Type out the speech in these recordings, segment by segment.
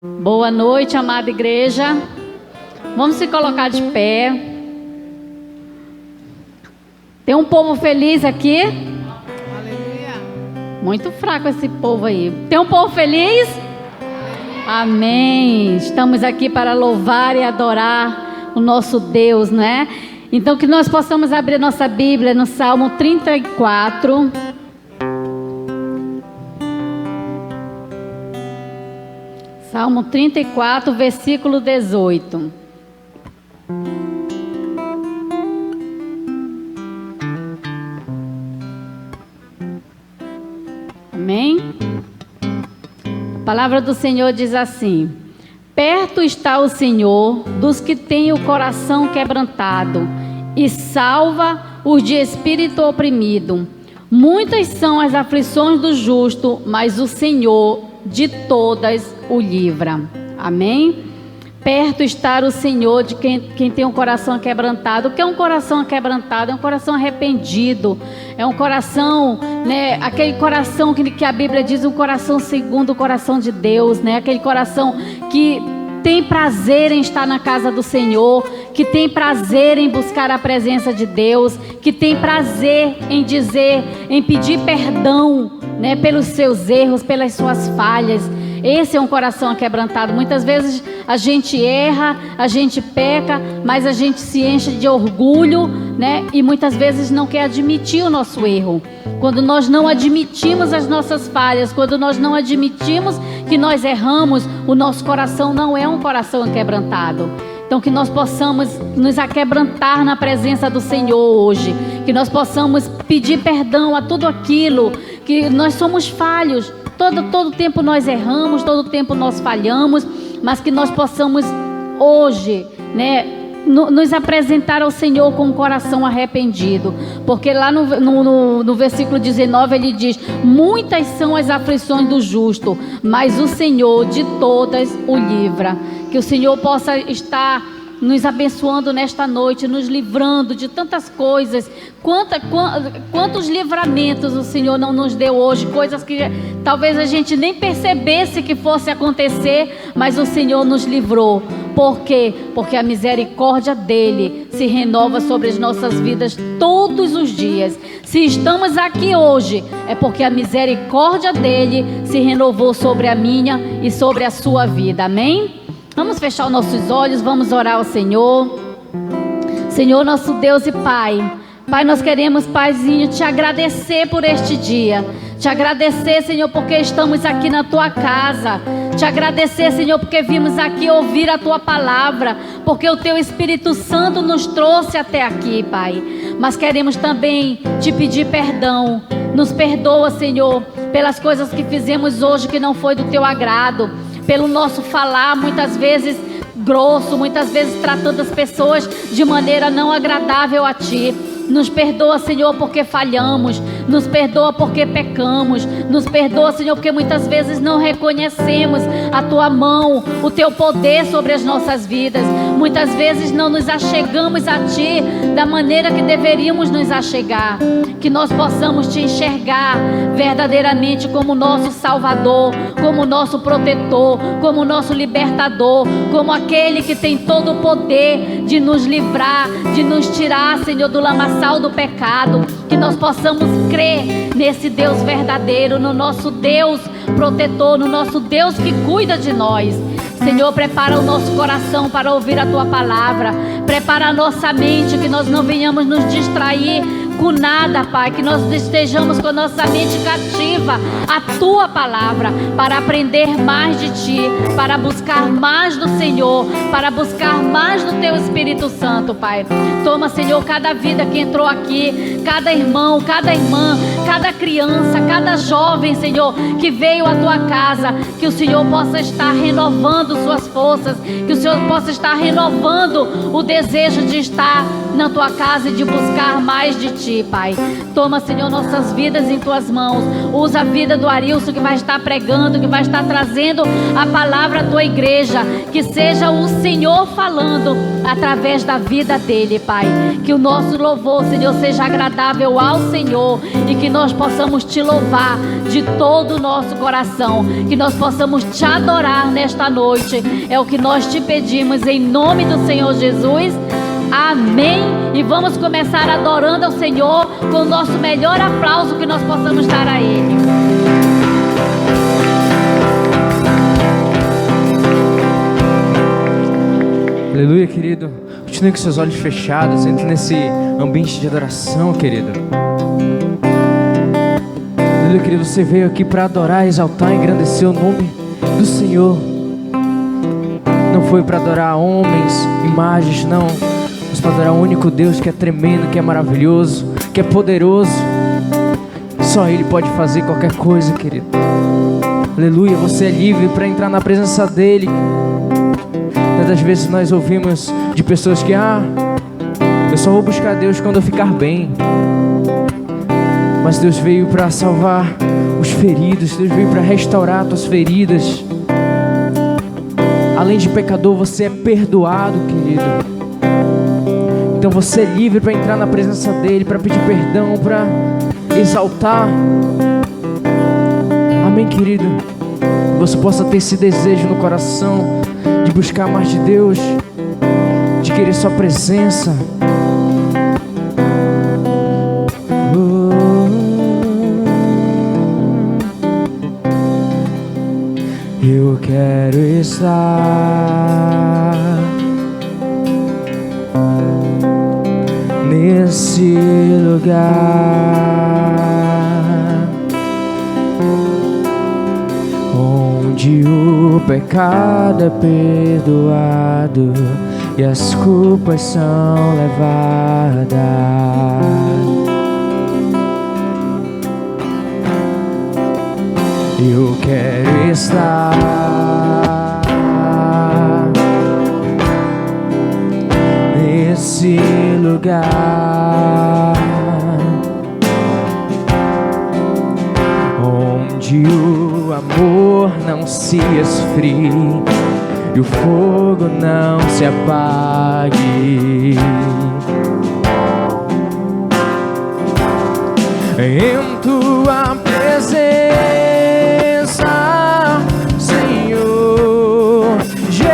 Boa noite, amada igreja. Vamos se colocar de pé. Tem um povo feliz aqui? Aleluia. Muito fraco esse povo aí. Tem um povo feliz? Amém. Estamos aqui para louvar e adorar o nosso Deus, né? Então que nós possamos abrir nossa Bíblia no Salmo 34. Salmo 34, versículo 18. Amém? A palavra do Senhor diz assim: perto está o Senhor dos que têm o coração quebrantado e salva os de espírito oprimido. Muitas são as aflições do justo, mas o Senhor de todas o livra. Amém? Perto está o Senhor de quem tem um coração quebrantado. O que é um coração quebrantado? É um coração arrependido. É um coração, né? Aquele coração que a Bíblia diz, um coração segundo o coração de Deus, né? Aquele coração que tem prazer em estar na casa do Senhor, que tem prazer em buscar a presença de Deus, que tem prazer em dizer, em pedir perdão, né? Pelos seus erros, pelas suas falhas. Esse é um coração quebrantado. Muitas vezes a gente erra, a gente peca, mas a gente se enche de orgulho, né? E muitas vezes não quer admitir o nosso erro. Quando nós não admitimos as nossas falhas, quando nós não admitimos que nós erramos, o nosso coração não é um coração quebrantado. Então que nós possamos nos aquebrantar na presença do Senhor hoje. Que nós possamos pedir perdão a tudo aquilo que nós somos falhos. Todo tempo nós erramos, todo tempo nós falhamos, mas que nós possamos hoje, né, nos apresentar ao Senhor com o coração arrependido. Porque lá no versículo 19 ele diz: muitas são as aflições do justo, mas o Senhor de todas o livra. Que o Senhor possa estar nos abençoando nesta noite, nos livrando de tantas coisas. Quantos livramentos o Senhor não nos deu hoje, coisas que talvez a gente nem percebesse que fosse acontecer, mas o Senhor nos livrou. Por quê? Porque a misericórdia dele se renova sobre as nossas vidas todos os dias. Se estamos aqui hoje, é porque a misericórdia dele se renovou sobre a minha e sobre a sua vida. Amém? Vamos fechar os nossos olhos, vamos orar ao Senhor. Senhor, nosso Deus e Pai. Pai, nós queremos, Paizinho, te agradecer por este dia. Te agradecer, Senhor, porque estamos aqui na Tua casa. Te agradecer, Senhor, porque vimos aqui ouvir a Tua palavra. Porque o Teu Espírito Santo nos trouxe até aqui, Pai. Mas queremos também te pedir perdão. Nos perdoa, Senhor, pelas coisas que fizemos hoje que não foi do Teu agrado. Pelo nosso falar, muitas vezes grosso, muitas vezes tratando as pessoas de maneira não agradável a Ti. Nos perdoa, Senhor, porque falhamos. Nos perdoa porque pecamos. Nos perdoa, Senhor, porque muitas vezes não reconhecemos a Tua mão, o Teu poder sobre as nossas vidas. Muitas vezes não nos achegamos a Ti da maneira que deveríamos nos achegar. Que nós possamos Te enxergar verdadeiramente como nosso Salvador, como nosso protetor, como nosso libertador, como aquele que tem todo o poder de nos livrar, de nos tirar, Senhor, do lamaçal do pecado. Que nós possamos crer nesse Deus verdadeiro, no nosso Deus protetor, no nosso Deus que cuida de nós. Senhor, prepara o nosso coração para ouvir a Tua palavra. Prepara a nossa mente, que nós não venhamos nos distrair com nada, Pai. Que nós estejamos com a nossa mente cativa à Tua palavra, para aprender mais de Ti, para buscar mais do Senhor, para buscar mais do Teu Espírito Santo, Pai. Toma, Senhor, cada vida que entrou aqui, cada irmão, cada irmã, cada criança, cada jovem, Senhor, que veio à Tua casa. Que o Senhor possa estar renovando suas forças, que o Senhor possa estar renovando o desejo de estar na Tua casa e de buscar mais de Ti. Ti, Pai. Toma, Senhor, nossas vidas em Tuas mãos. Usa a vida do Arilson, que vai estar pregando, que vai estar trazendo a palavra à Tua igreja. Que seja o Senhor falando através da vida dele, Pai. Que o nosso louvor, Senhor, seja agradável ao Senhor e que nós possamos Te louvar de todo o nosso coração. Que nós possamos Te adorar nesta noite. É o que nós Te pedimos em nome do Senhor Jesus. Amém. E vamos começar adorando ao Senhor com o nosso melhor aplauso que nós possamos dar a Ele. Aleluia, querido. Continue com seus olhos fechados. Entre nesse ambiente de adoração, querido. Aleluia, querido. Você veio aqui para adorar, exaltar e engrandecer o nome do Senhor. Não foi para adorar homens, imagens, não. Mas para adorar o único Deus que é tremendo, que é maravilhoso, que é poderoso. Só Ele pode fazer qualquer coisa, querido. Aleluia, você é livre para entrar na presença dEle. Muitas vezes nós ouvimos de pessoas que eu só vou buscar Deus quando eu ficar bem. Mas Deus veio para salvar os feridos. Deus veio para restaurar tuas feridas. Além de pecador, você é perdoado, querido. Então você é livre para entrar na presença dEle, para pedir perdão, para exaltar. Amém, querido? Que você possa ter esse desejo no coração de buscar mais de Deus, de querer sua presença. Eu quero estar nesse lugar onde o pecado é perdoado e as culpas são levadas. Eu quero estar nesse lugar onde o amor não se esfrie e o fogo não se apague. Em tua presença, Senhor Jesus,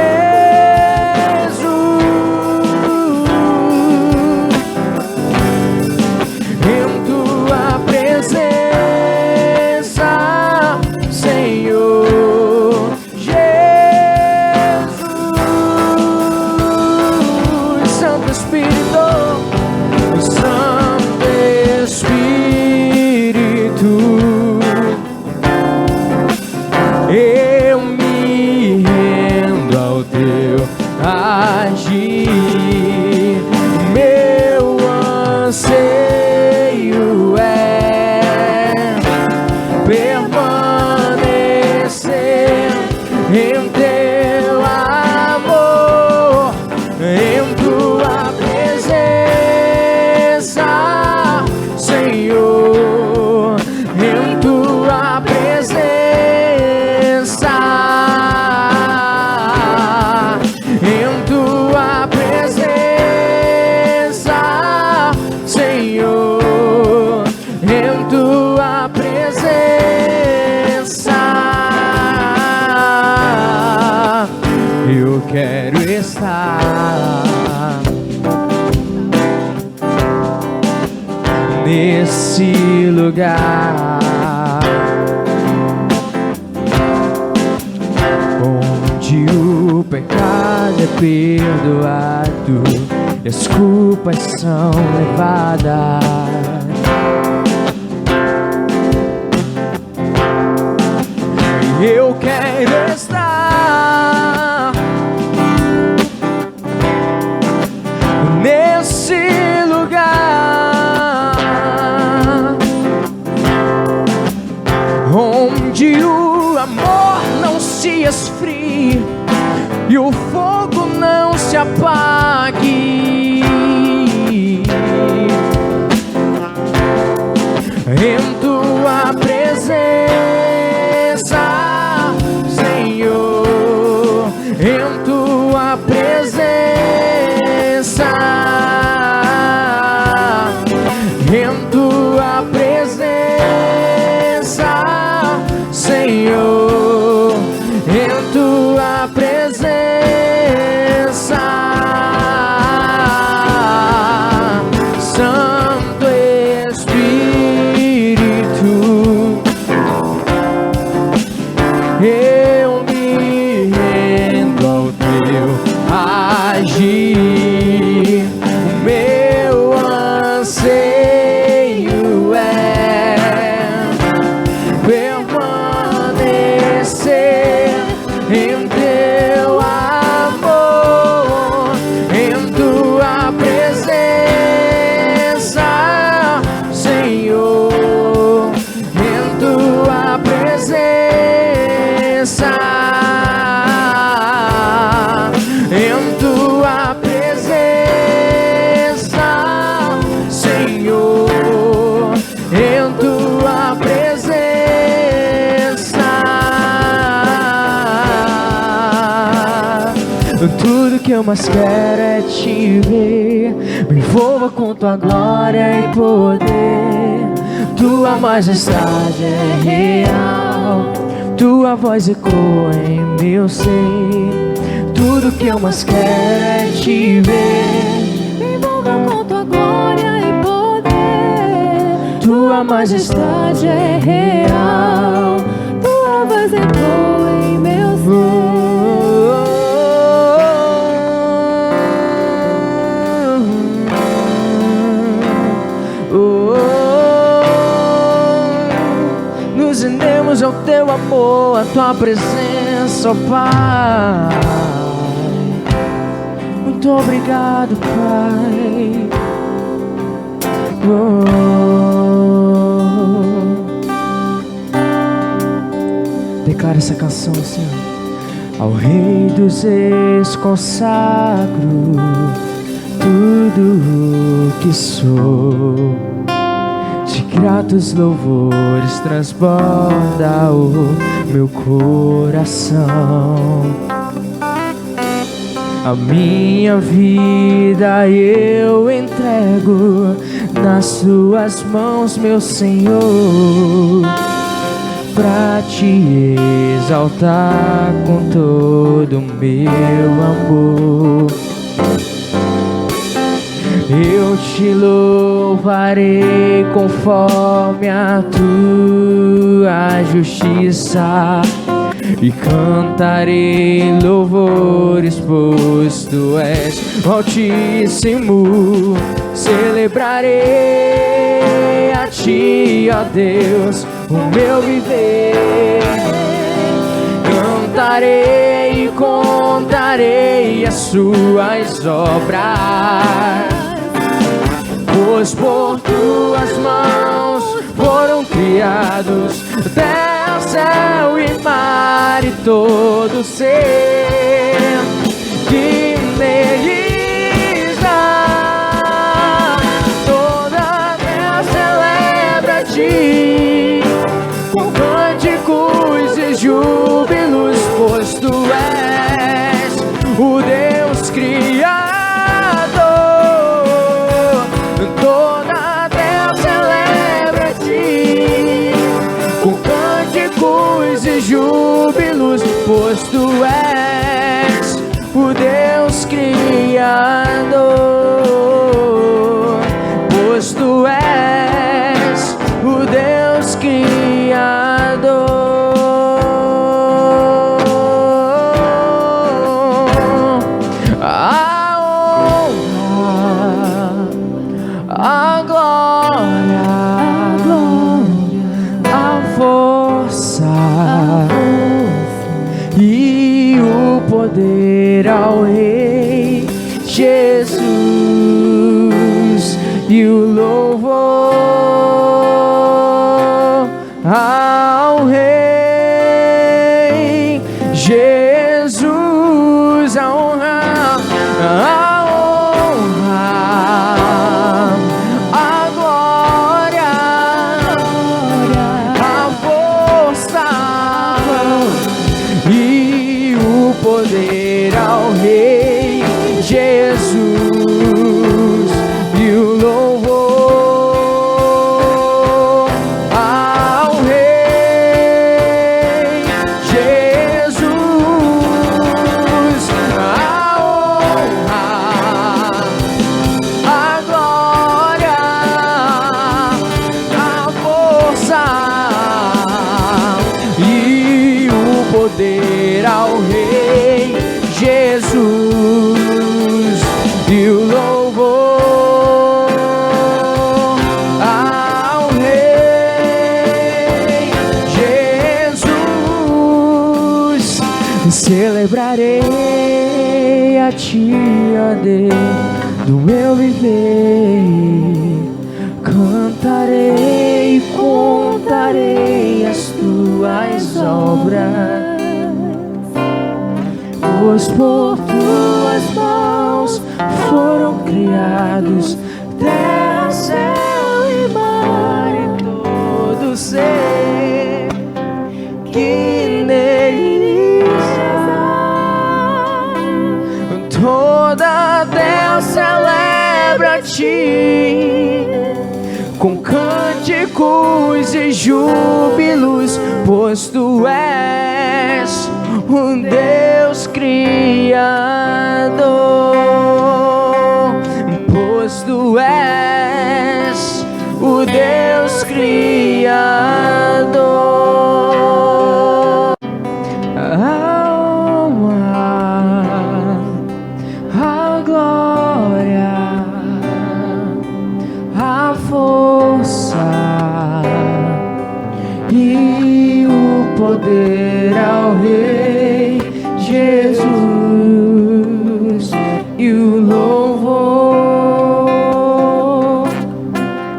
em tua presença, Senhor Jesus, Santo Espírito, Santo Espírito, eu me rendo ao teu agir. Meu anseio é permanecer em teu amor, em tua presença, Senhor, em tua presença, em tua presença, Senhor, em tua presença, eu quero estar nesse lugar onde o pecado é perdoado e as culpas são levadas. Eu quero estar nesse lugar onde o amor não se esfrie e o fogo não se apague. em tua presença, Senhor, em tua presença, em tua presença, Senhor, em tua presença, Santo Espírito, eu me rendo ao teu agir. O meu anseio é permanecer em teu amor, em tua presença, Senhor, em tua presença, em tua presença, Senhor, em tua presença. Tudo que eu mais quero é te ver, me envolva com tua glória e poder. Tua majestade é real, tua voz ecoa em meu ser. Tudo que eu mais quero é te ver, Me envolva com tua glória e poder. tua majestade é real, tua voz ecoa em meu ser. Nos rendemos ao teu amor, à tua presença, ó Pai. Muito obrigado, Pai. Declara essa canção, Senhor. Ao Rei dos Reis consagro tudo o que sou. De gratos louvores transborda o meu coração. A minha vida eu entrego nas tuas mãos, meu Senhor, pra te exaltar com todo o meu amor. Eu te louvarei conforme a tua justiça e cantarei louvores, pois tu és o Altíssimo. Celebrarei a ti, ó Deus, o meu viver. Cantarei e contarei as suas obras, pois por tuas mãos foram criados terra, céu e mar e todo ser que neles há. Toda a terra celebra a ti com cânticos e júbilos, pois tu és o Deus Criador. Toda a terra celebra a ti com cânticos e júbilos, pois tu és o Deus Criador. Pois tu és o Deus Criador. A honra, a glória, a força e o poder ao Rei Jesus e o louvor ao Rei Jesus. Celebrarei a Ti, ó Deus, do meu viver. Cantarei e contarei as Tuas obras, pois por Tuas mãos foram criados terra, céu e mar e todo ser que neles há. Toda a terra celebra a Ti com cânticos e júbilos, pois Tu és um Deus Criador, pois Tu és o Deus Criador. A glória, a força e o poder ao Rei Jesus e o louvor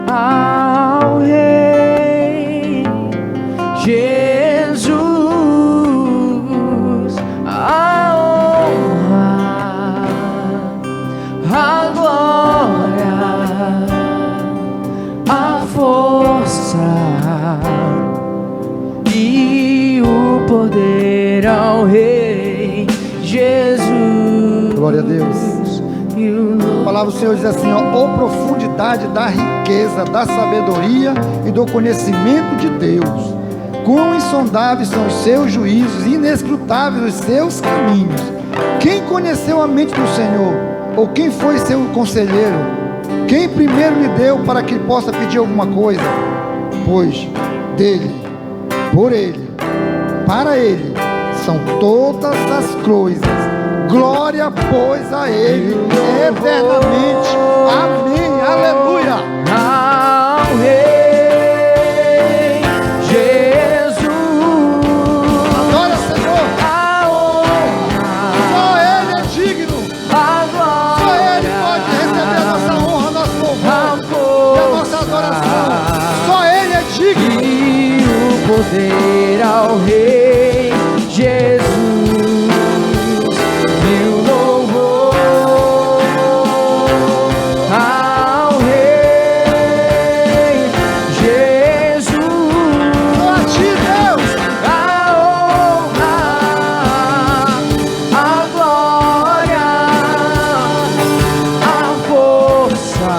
ao Rei Jesus, a honra, a glória, a força e o poder ao Rei Jesus. Glória a Deus. A palavra do Senhor diz assim, ó: "Ó profundidade da riqueza, da sabedoria e do conhecimento de Deus, quão insondáveis são os seus juízos e inescrutáveis os seus caminhos. Quem conheceu a mente do Senhor? Ou quem foi seu conselheiro? Quem primeiro lhe deu para que possa pedir alguma coisa? Pois dele, por ele, para ele são todas as coisas. Glória, pois, a ele eternamente. Amém. Aleluia. Ao Rei Jesus. Adora, Senhor. A honra, Só ele é digno. a glória, Só ele pode receber a nossa honra, nosso louvor e a nossa adoração. Só ele é digno. e o poder ao Rei Jesus e o louvor ao Rei Jesus. Só a ti, Deus. A honra, a glória, a força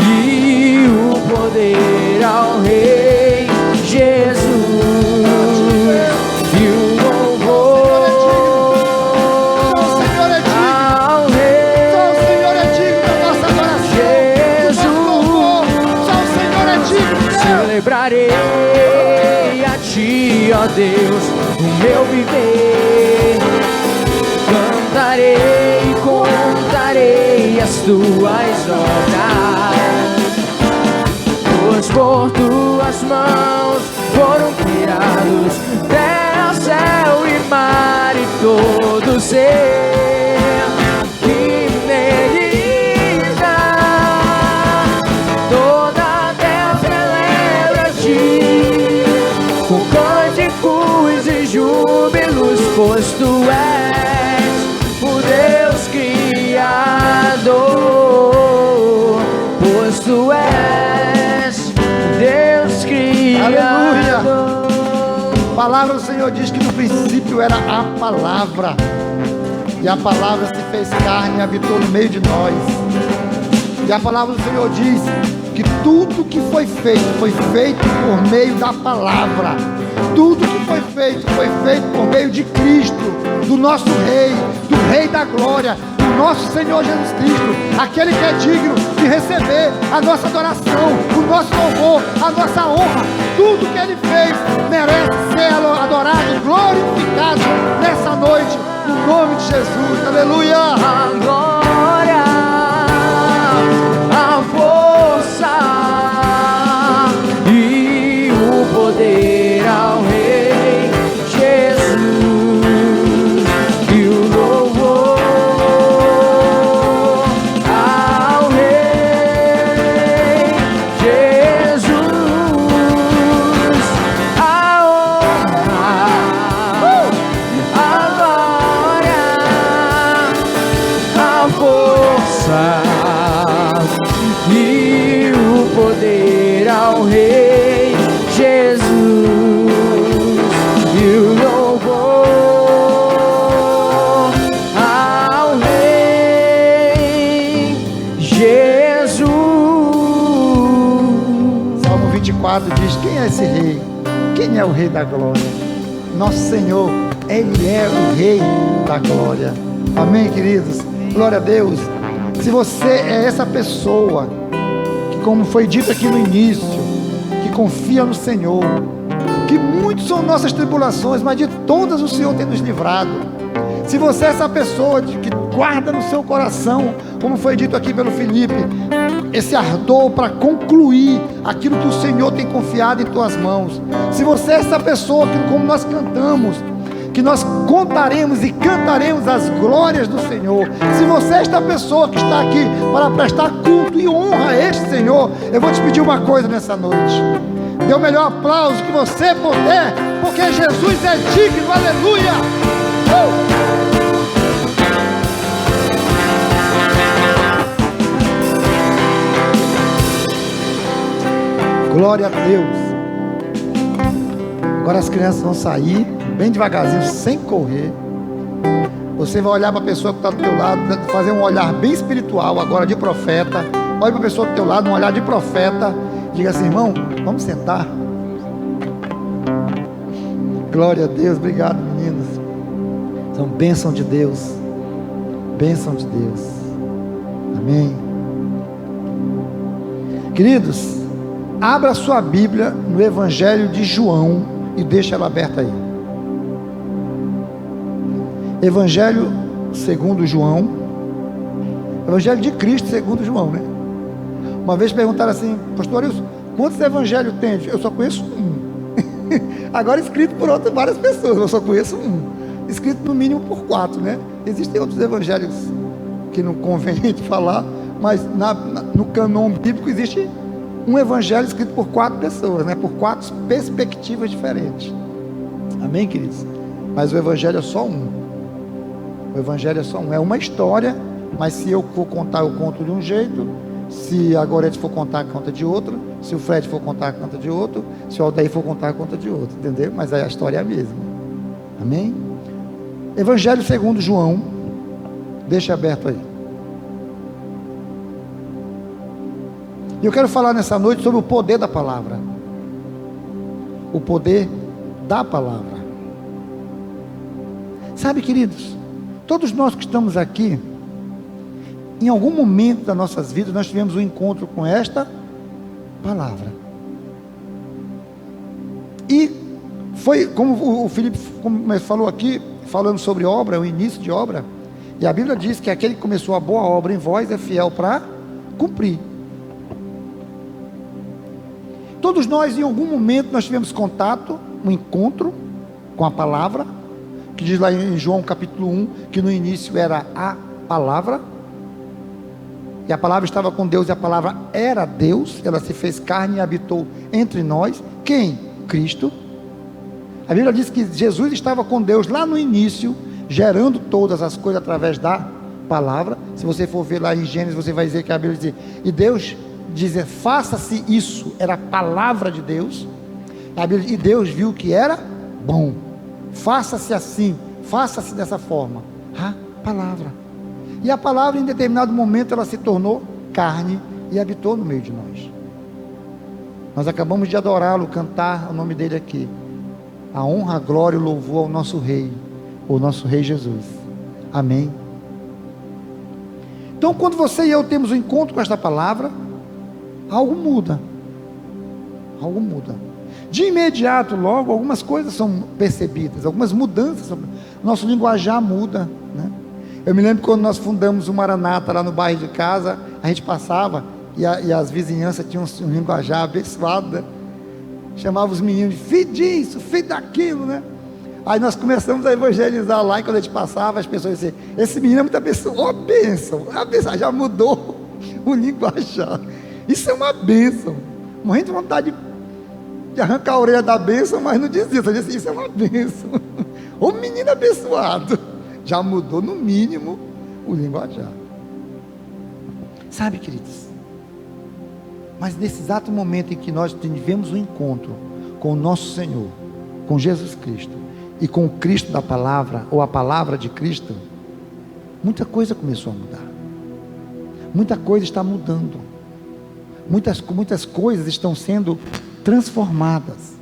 e o poder ao Rei Jesus e o louvor Só o Senhor é digno. ao Só o Senhor é Rei digno da nossa adoração. Jesus. Do nosso louvor. Só o Senhor é digno, Deus. Celebrarei a Ti, ó Deus, o meu viver. Cantarei e contarei as Tuas obras, pois por Tuas mãos foram criados terra, céu e mar e todo ser que neles há. Toda a terra celebra a Ti com cânticos e júbilos, pois Tu és o Deus Criador, pois Tu és o Deus Criador. A palavra do Senhor diz que no princípio era a palavra, e a palavra se fez carne e habitou no meio de nós. E a palavra do Senhor diz que tudo que foi feito por meio da palavra. Tudo que foi feito por meio de Cristo, do nosso Rei, do Rei da Glória, do nosso Senhor Jesus Cristo, aquele que é digno de receber a nossa adoração, o nosso louvor, a nossa honra. Tudo que Ele fez merece ser adorado Jesus, aleluia. A glória, a força e o poder ao Rei Jesus, e o louvor ao Rei Jesus, a honra, a glória, a força e o poder ao Rei Jesus, e o louvor ao Rei Jesus. Salmo 24 diz: quem é esse rei? Quem é o rei da glória? Nosso Senhor, Ele é o rei da glória. Amém, queridos? Glória a Deus. Se você é essa pessoa que, como foi dito aqui no início, que confia no Senhor, que muitas são nossas tribulações, mas de todas o Senhor tem nos livrado. Se você é essa pessoa que guarda no seu coração, como foi dito aqui pelo Felipe, esse ardor para concluir aquilo que o Senhor tem confiado em tuas mãos. Se você é essa pessoa que, como nós cantamos, que nós contaremos e cantaremos as glórias do Senhor. Se você é esta pessoa que está aqui para prestar culto e honra a este Senhor, eu vou te pedir uma coisa nessa noite: dê o melhor aplauso que você puder, porque Jesus é digno, aleluia. Glória a Deus. Agora as crianças vão sair bem devagarzinho, sem correr. Você vai olhar para a pessoa que está do teu lado, fazer um olhar bem espiritual agora, de profeta. Olhe para a pessoa do teu lado, um olhar de profeta. Diga assim: irmão, vamos sentar. Glória a Deus. Obrigado, meninos. São bênção de Deus. Bênção de Deus. Amém. Queridos, abra sua Bíblia no Evangelho de João e deixa ela aberta aí. Evangelho segundo João. Evangelho de Cristo segundo João, né? Uma vez perguntaram assim: pastor Arilson, quantos evangelhos tem? Eu só conheço um. Agora escrito por várias pessoas, eu só conheço um. Escrito no mínimo por 4, né? Existem outros evangelhos que não convém a gente falar, mas no canon bíblico existe um evangelho escrito por 4 pessoas, né? Por 4 perspectivas diferentes. Amém, queridos? Mas o evangelho é só um. O evangelho é só um. É uma história, mas se eu for contar, eu conto de um jeito. Se a Gorete for contar, conta de outro. Se o Fred for contar, conta de outro. Se o Aldair for contar, conta de outro. Entendeu? Mas aí a história é a mesma. Amém? Evangelho segundo João. Deixa aberto aí. E eu quero falar nessa noite sobre o poder da palavra. O poder da palavra. Sabe, queridos, todos nós que estamos aqui, em algum momento das nossas vidas, nós tivemos um encontro com esta palavra. E foi, como o Felipe falou aqui, falando sobre obra, o início de obra, e a Bíblia diz que aquele que começou a boa obra em vós é fiel para cumprir. Todos nós, em algum momento, nós tivemos contato, um encontro com a palavra, que diz lá em João capítulo 1, que no início era a palavra, e a palavra estava com Deus, e a palavra era Deus, ela se fez carne e habitou entre nós. Quem? Cristo. A Bíblia diz que Jesus estava com Deus lá no início, gerando todas as coisas através da palavra. Se você for ver lá em Gênesis, você vai dizer que a Bíblia diz, e Deus dizer, faça-se isso, era a palavra de Deus. A Bíblia, e Deus viu que era bom. Faça-se assim, faça-se dessa forma. A palavra. E a palavra, em determinado momento, ela se tornou carne e habitou no meio de nós. Nós acabamos de adorá-lo, cantar o nome dele aqui. A honra, a glória e o louvor ao nosso Rei, o nosso Rei Jesus. Amém. Então, quando você e eu temos um encontro com esta palavra, algo muda. Algo muda. De imediato, logo, algumas coisas são percebidas, algumas mudanças. Nosso linguajar muda, né? Eu me lembro quando nós fundamos o Maranata lá no bairro de casa, a gente passava e as vizinhanças tinham um linguajar abençoado, né? Chamava os meninos de filho disso, filho daquilo, né? Aí nós começamos a evangelizar lá, e quando a gente passava, as pessoas diziam: esse menino é muito abençoado. Ó, bênção, a bênção, já mudou o linguajar. Isso é uma bênção. Morrendo de vontade de arrancar a orelha da bênção, mas não dizia, só disse: isso é uma bênção. Ô menino abençoado. Já mudou, no mínimo, o linguajar. Sabe, queridos, mas nesse exato momento em que nós tivemos um encontro com o nosso Senhor, com Jesus Cristo, e com o Cristo da palavra, ou a palavra de Cristo, muita coisa começou a mudar. Muita coisa está mudando. Muitas coisas estão sendo transformadas.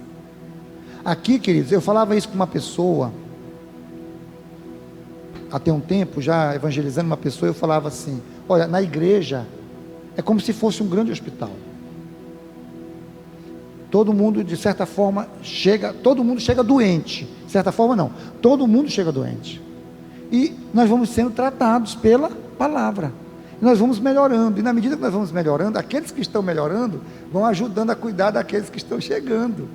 Aqui, queridos, eu falava isso com uma pessoa, até um tempo, já evangelizando uma pessoa, eu falava assim: olha, na igreja, é como se fosse um grande hospital. Todo mundo, de certa forma, todo mundo chega doente. De certa forma, não. Todo mundo chega doente. E nós vamos sendo tratados pela palavra. E nós vamos melhorando. E na medida que nós vamos melhorando, aqueles que estão melhorando vão ajudando a cuidar daqueles que estão chegando,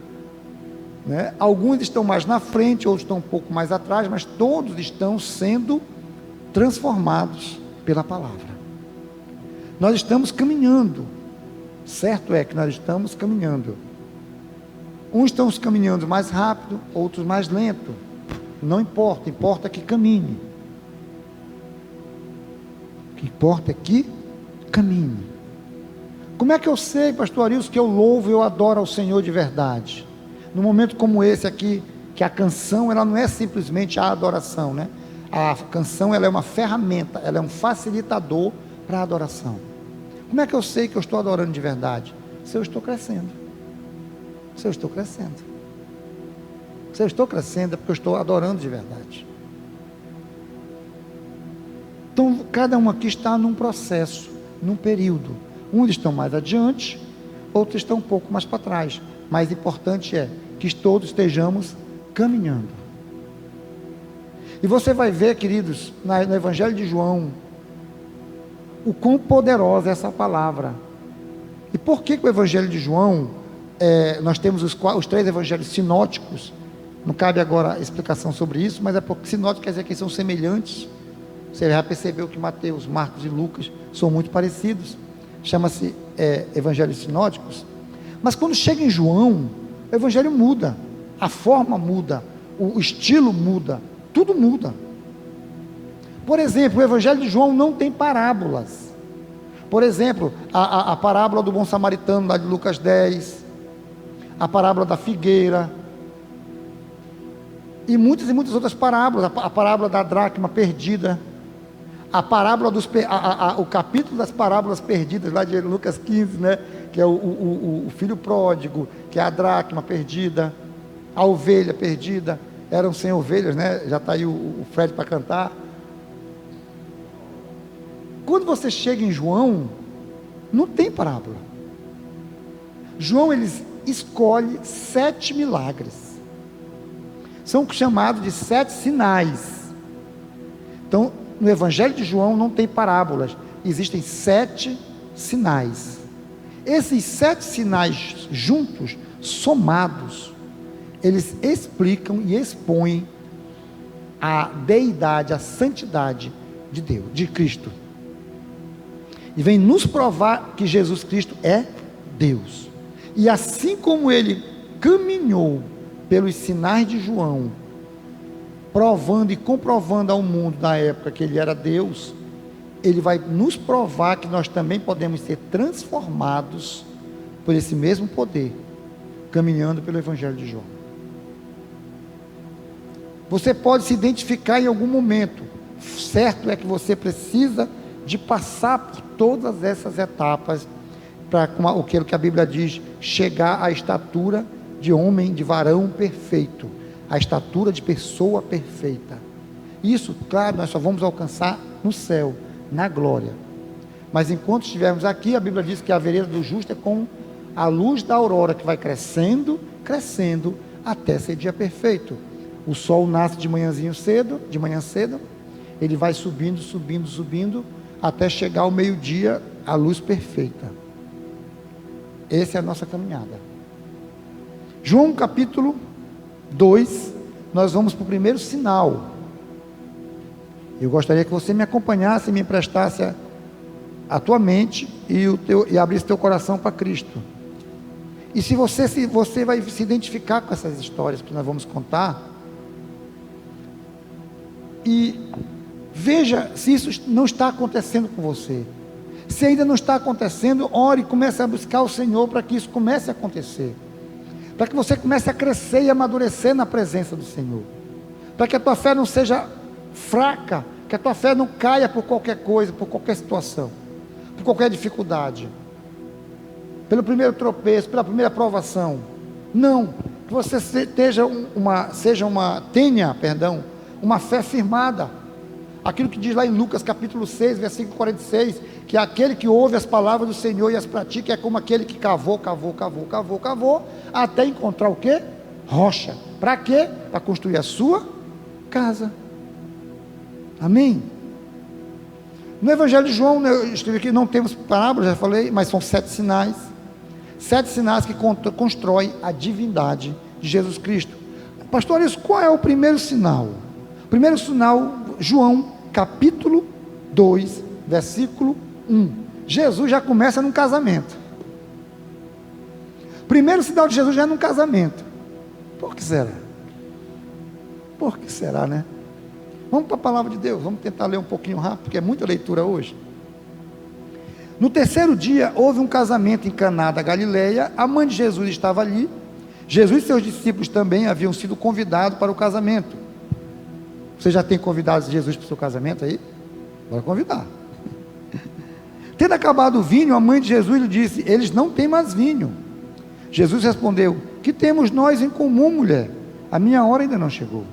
né? Alguns estão mais na frente, outros estão um pouco mais atrás, mas todos estão sendo transformados pela palavra. Nós estamos caminhando. Certo é que nós estamos caminhando. Uns estão caminhando mais rápido, outros mais lento. Não importa, importa que caminhe. O que importa é que caminhe. Como é que eu sei, pastor Arilson, que eu louvo e eu adoro ao Senhor de verdade? Num momento como esse aqui, que a canção, ela não é simplesmente a adoração, né? A canção, ela é uma ferramenta, ela é um facilitador para a adoração. Como é que eu sei que eu estou adorando de verdade? Se eu estou crescendo. Se eu estou crescendo. Se eu estou crescendo é porque eu estou adorando de verdade. Então, cada um aqui está num processo, num período. Uns estão mais adiante, outros estão um pouco mais para trás. Mas importante é que todos estejamos caminhando. E você vai ver, queridos, no Evangelho de João, o quão poderosa é essa palavra. E por que o Evangelho de João, nós temos os 3 evangelhos sinóticos? Não cabe agora explicação sobre isso, mas é porque sinótico quer dizer que são semelhantes. Você já percebeu que Mateus, Marcos e Lucas são muito parecidos. Chama-se evangelhos sinóticos. Mas quando chega em João, o evangelho muda, a forma muda, o estilo muda, tudo muda. Por exemplo, o evangelho de João não tem parábolas. Por exemplo, a parábola do bom samaritano, lá de Lucas 10, a parábola da figueira, e muitas outras parábolas, a parábola da dracma perdida, a parábola o capítulo das parábolas perdidas, lá de Lucas 15, né? Que é o filho pródigo, que é a dracma perdida, a ovelha perdida. Eram 100 ovelhas, né? Já está aí o Fred para cantar. Quando você chega em João, não tem parábola. João, ele escolhe 7 milagres. São chamados de 7 sinais. Então, no Evangelho de João não tem parábolas. Existem 7 sinais. Esses 7 sinais juntos, somados, eles explicam e expõem a deidade, a santidade de Deus, de Cristo. E vem nos provar que Jesus Cristo é Deus. E assim como ele caminhou pelos sinais de João, provando e comprovando ao mundo da época que ele era Deus, ele vai nos provar que nós também podemos ser transformados por esse mesmo poder, caminhando pelo Evangelho de João. Você pode se identificar em algum momento. Certo é que você precisa de passar por todas essas etapas para, o que a Bíblia diz, chegar à estatura de homem, de varão perfeito, a estatura de pessoa perfeita. Isso, claro, nós só vamos alcançar no céu, na glória. Mas enquanto estivermos aqui, a Bíblia diz que a vereda do justo é como a luz da aurora, que vai crescendo, crescendo, até ser dia perfeito. O sol nasce de manhã cedo, ele vai subindo, subindo, subindo, até chegar ao meio-dia, a luz perfeita. Essa é a nossa caminhada. João capítulo 2, nós vamos para o primeiro sinal. Eu gostaria que você me acompanhasse, me emprestasse a tua mente e abrisse teu coração para Cristo. E se você vai se identificar com essas histórias que nós vamos contar, e veja se isso não está acontecendo com você. Se ainda não está acontecendo, ore e comece a buscar o Senhor para que isso comece a acontecer, para que você comece a crescer e amadurecer na presença do Senhor, para que a tua fé não seja fraca, que a tua fé não caia por qualquer coisa, por qualquer situação, por qualquer dificuldade, pelo primeiro tropeço, pela primeira provação. Não, que você tenha uma fé firmada. Aquilo que diz lá em Lucas capítulo 6, versículo 46, que aquele que ouve as palavras do Senhor e as pratica é como aquele que cavou, até encontrar o quê? Rocha. Para quê? Para construir a sua casa. Amém? No Evangelho de João, eu escrevi aqui, não temos parábolas, já falei, mas são 7 sinais. 7 sinais que constroem a divindade de Jesus Cristo. Pastor, qual é o primeiro sinal? O primeiro sinal, João capítulo 2, versículo 1. Jesus já começa num casamento. Primeiro sinal de Jesus já é num casamento. Por que será? Por que será, né? Vamos para a palavra de Deus, vamos tentar ler um pouquinho rápido, porque é muita leitura hoje. No terceiro dia, houve um casamento em Caná da Galileia, a mãe de Jesus estava ali, Jesus e seus discípulos também haviam sido convidados para o casamento. Você já tem convidado Jesus para o seu casamento aí? Bora convidar. Tendo acabado o vinho, a mãe de Jesus lhe disse: eles não têm mais vinho. Jesus respondeu: que temos nós em comum, mulher? A minha hora ainda não chegou.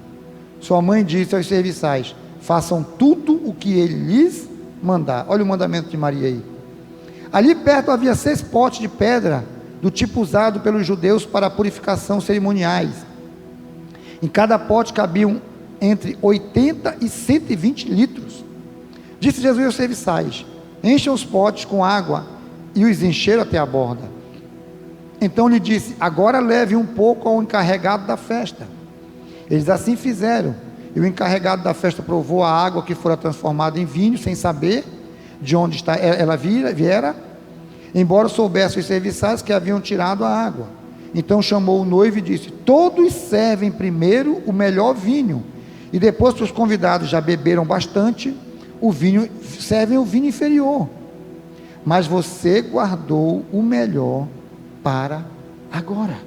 Sua mãe disse aos serviçais: façam tudo o que ele lhes mandar. Olha o mandamento de Maria aí. Ali perto havia 6 potes de pedra, do tipo usado pelos judeus para purificação cerimoniais. Em cada pote cabiam entre 80 e 120 litros. Disse Jesus aos serviçais: encham os potes com água, e os encheram até a borda. Então lhe disse: agora leve um pouco ao encarregado da festa. Eles assim fizeram, e o encarregado da festa provou a água que fora transformada em vinho, sem saber de onde ela viera, embora soubesse os serviçais que haviam tirado a água. Então chamou o noivo e disse: todos servem primeiro o melhor vinho, e depois que os convidados já beberam bastante, servem o vinho inferior. Mas você guardou o melhor para agora.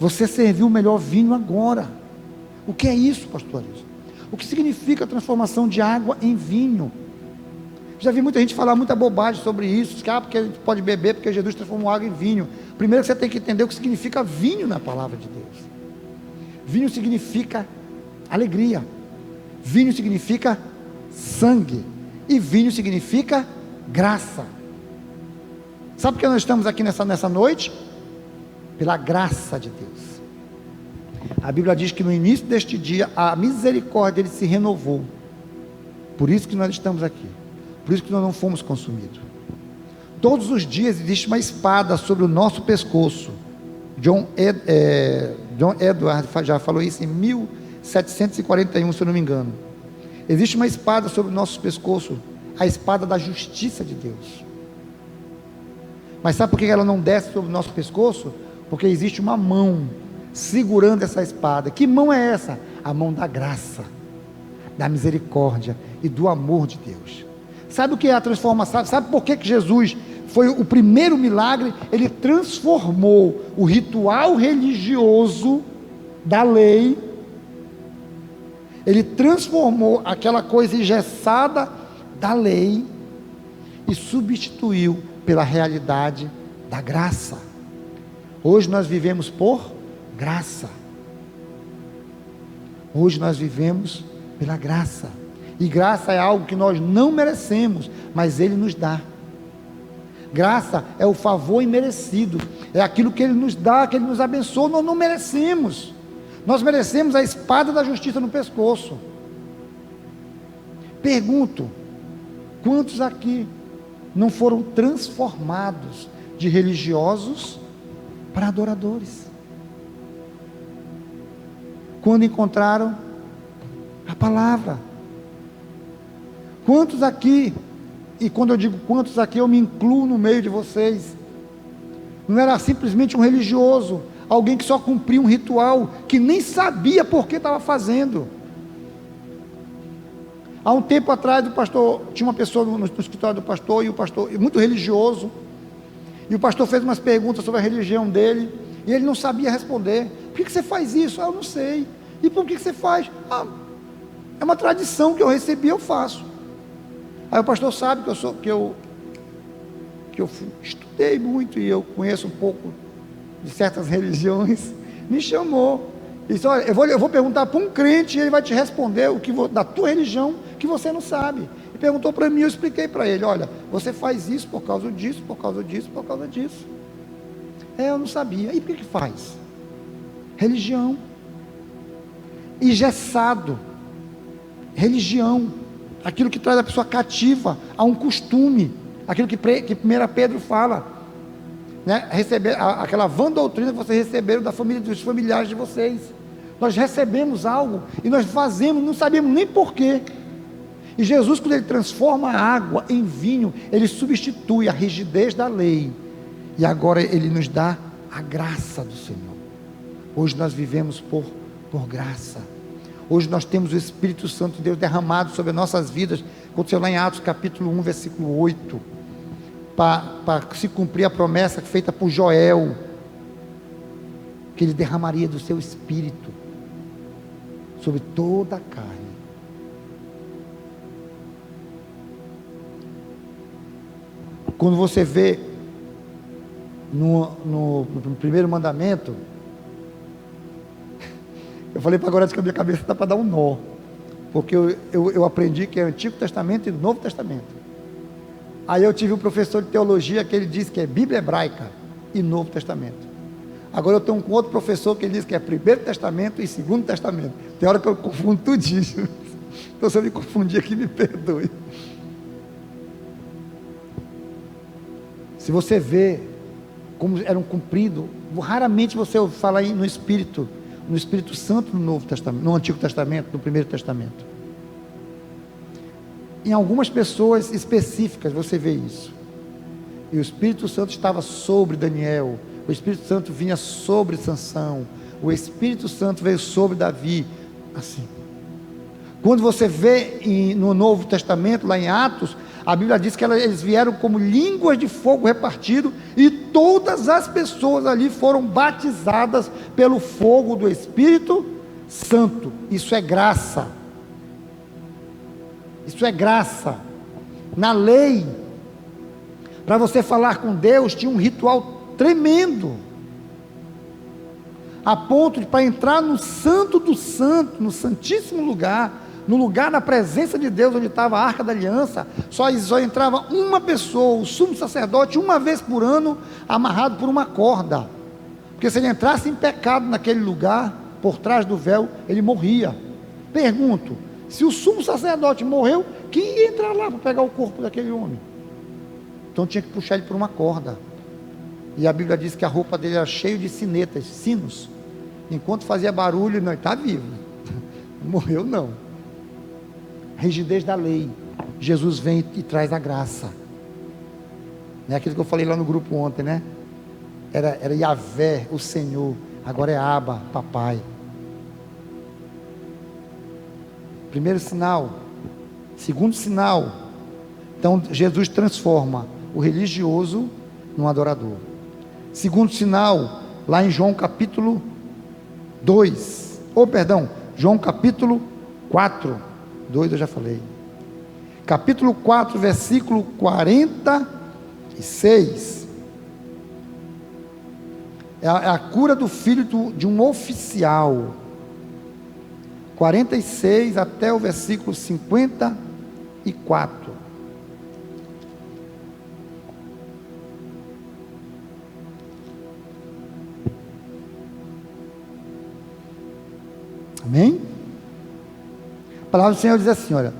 Você serviu o melhor vinho agora. O que é isso, pastores? O que significa a transformação de água em vinho? Já vi muita gente falar muita bobagem sobre isso, que porque a gente pode beber porque Jesus transformou água em vinho. Primeiro você tem que entender o que significa vinho na palavra de Deus. Vinho significa alegria, vinho significa sangue, e vinho significa graça. Sabe por que nós estamos aqui nessa noite? Pela graça de Deus. A Bíblia diz que no início deste dia a misericórdia dele se renovou. Por isso que nós estamos aqui, por isso que nós não fomos consumidos. Todos os dias existe uma espada sobre o nosso pescoço. John Edward já falou isso em 1741, se eu não me engano. Existe uma espada sobre o nosso pescoço, a espada da justiça de Deus. Mas sabe por que ela não desce sobre o nosso pescoço? Porque existe uma mão segurando essa espada. Que mão é essa? A mão da graça, da misericórdia e do amor de Deus. Sabe o que é a transformação? Sabe por que Jesus foi o primeiro milagre? Ele transformou o ritual religioso da lei, ele transformou aquela coisa engessada da lei e substituiu pela realidade da graça. Hoje nós vivemos por graça. Hoje nós vivemos pela graça. E graça é algo que nós não merecemos, mas Ele nos dá. Graça é o favor imerecido, é aquilo que Ele nos dá, que Ele nos abençoa. Nós não merecemos, Nós merecemos a espada da justiça no pescoço. Pergunto, quantos aqui não foram transformados de religiosos para adoradores? Quando encontraram a palavra. Quantos aqui, e quando eu digo quantos aqui, eu me incluo no meio de vocês, não era simplesmente um religioso, alguém que só cumpria um ritual, que nem sabia por que estava fazendo. Há um tempo atrás, o pastor, tinha uma pessoa no escritório do pastor, e o pastor, muito religioso, e o pastor fez umas perguntas sobre a religião dele, e ele não sabia responder. Por que você faz isso? Eu não sei. E por que você faz? É uma tradição que eu recebi, eu faço. Aí o pastor sabe que eu estudei muito, e eu conheço um pouco de certas religiões, me chamou, e disse: olha, eu vou perguntar para um crente, e ele vai te responder da tua religião, que você não sabe. E perguntou para mim, eu expliquei para ele: olha, você faz isso por causa disso, por causa disso, por causa disso. Eu não sabia. E por que faz? Religião. Engessado. Religião. Aquilo que traz a pessoa cativa a um costume. Aquilo que 1 Pedro fala, né? Receber aquela vã doutrina que vocês receberam da família, dos familiares de vocês. Nós recebemos algo e nós fazemos, não sabemos nem porquê. E Jesus, quando ele transforma a água em vinho, ele substitui a rigidez da lei, e agora ele nos dá a graça do Senhor. Hoje nós vivemos por graça. Hoje nós temos o Espírito Santo de Deus derramado sobre as nossas vidas. Aconteceu lá em Atos capítulo 1, versículo 8, para se cumprir a promessa feita por Joel, que ele derramaria do seu Espírito sobre toda a carne. Quando você vê no primeiro mandamento, eu falei para agora que a minha cabeça está para dar um nó, porque eu aprendi que é Antigo Testamento e Novo Testamento. Aí eu tive um professor de teologia que ele disse que é Bíblia hebraica e Novo Testamento. Agora eu tenho um outro professor que ele diz que é Primeiro Testamento e Segundo Testamento. Tem hora que eu confundo tudinho. Então se eu me confundir aqui, me perdoe. Se você vê como eram cumpridos, raramente você fala no Espírito Santo no Novo Testamento, no Antigo Testamento, no Primeiro Testamento. Em algumas pessoas específicas você vê isso. E o Espírito Santo estava sobre Daniel, o Espírito Santo vinha sobre Sansão, o Espírito Santo veio sobre Davi, assim. Quando você vê no Novo Testamento, lá em Atos, a Bíblia diz que eles vieram como línguas de fogo repartido, e todas as pessoas ali foram batizadas pelo fogo do Espírito Santo. Isso é graça. Isso é graça. Na lei, para você falar com Deus, tinha um ritual tremendo, a ponto de, para entrar no Santo do Santo, no Santíssimo Lugar, no lugar da presença de Deus, onde estava a Arca da Aliança, só entrava uma pessoa, o sumo sacerdote, uma vez por ano, amarrado por uma corda, porque se ele entrasse em pecado naquele lugar, por trás do véu, ele morria. Pergunto, se o sumo sacerdote morreu, quem ia entrar lá para pegar o corpo daquele homem? Então tinha que puxar ele por uma corda, e a Bíblia diz que a roupa dele era cheia de sinos, enquanto fazia barulho, não, ele está vivo, não morreu não. Rigidez da lei. Jesus vem e traz a graça. É aquilo que eu falei lá no grupo ontem, né? Era Yahvé, o Senhor. Agora é Abba, papai. Primeiro sinal. Segundo sinal. Então Jesus transforma o religioso num adorador. Segundo sinal, lá em João capítulo 2. João capítulo 4. 2 eu já falei. Capítulo 4, versículo 46. É a cura do filho de um oficial. 46 até o versículo 54. Amém? A palavra do Senhor diz assim, olha: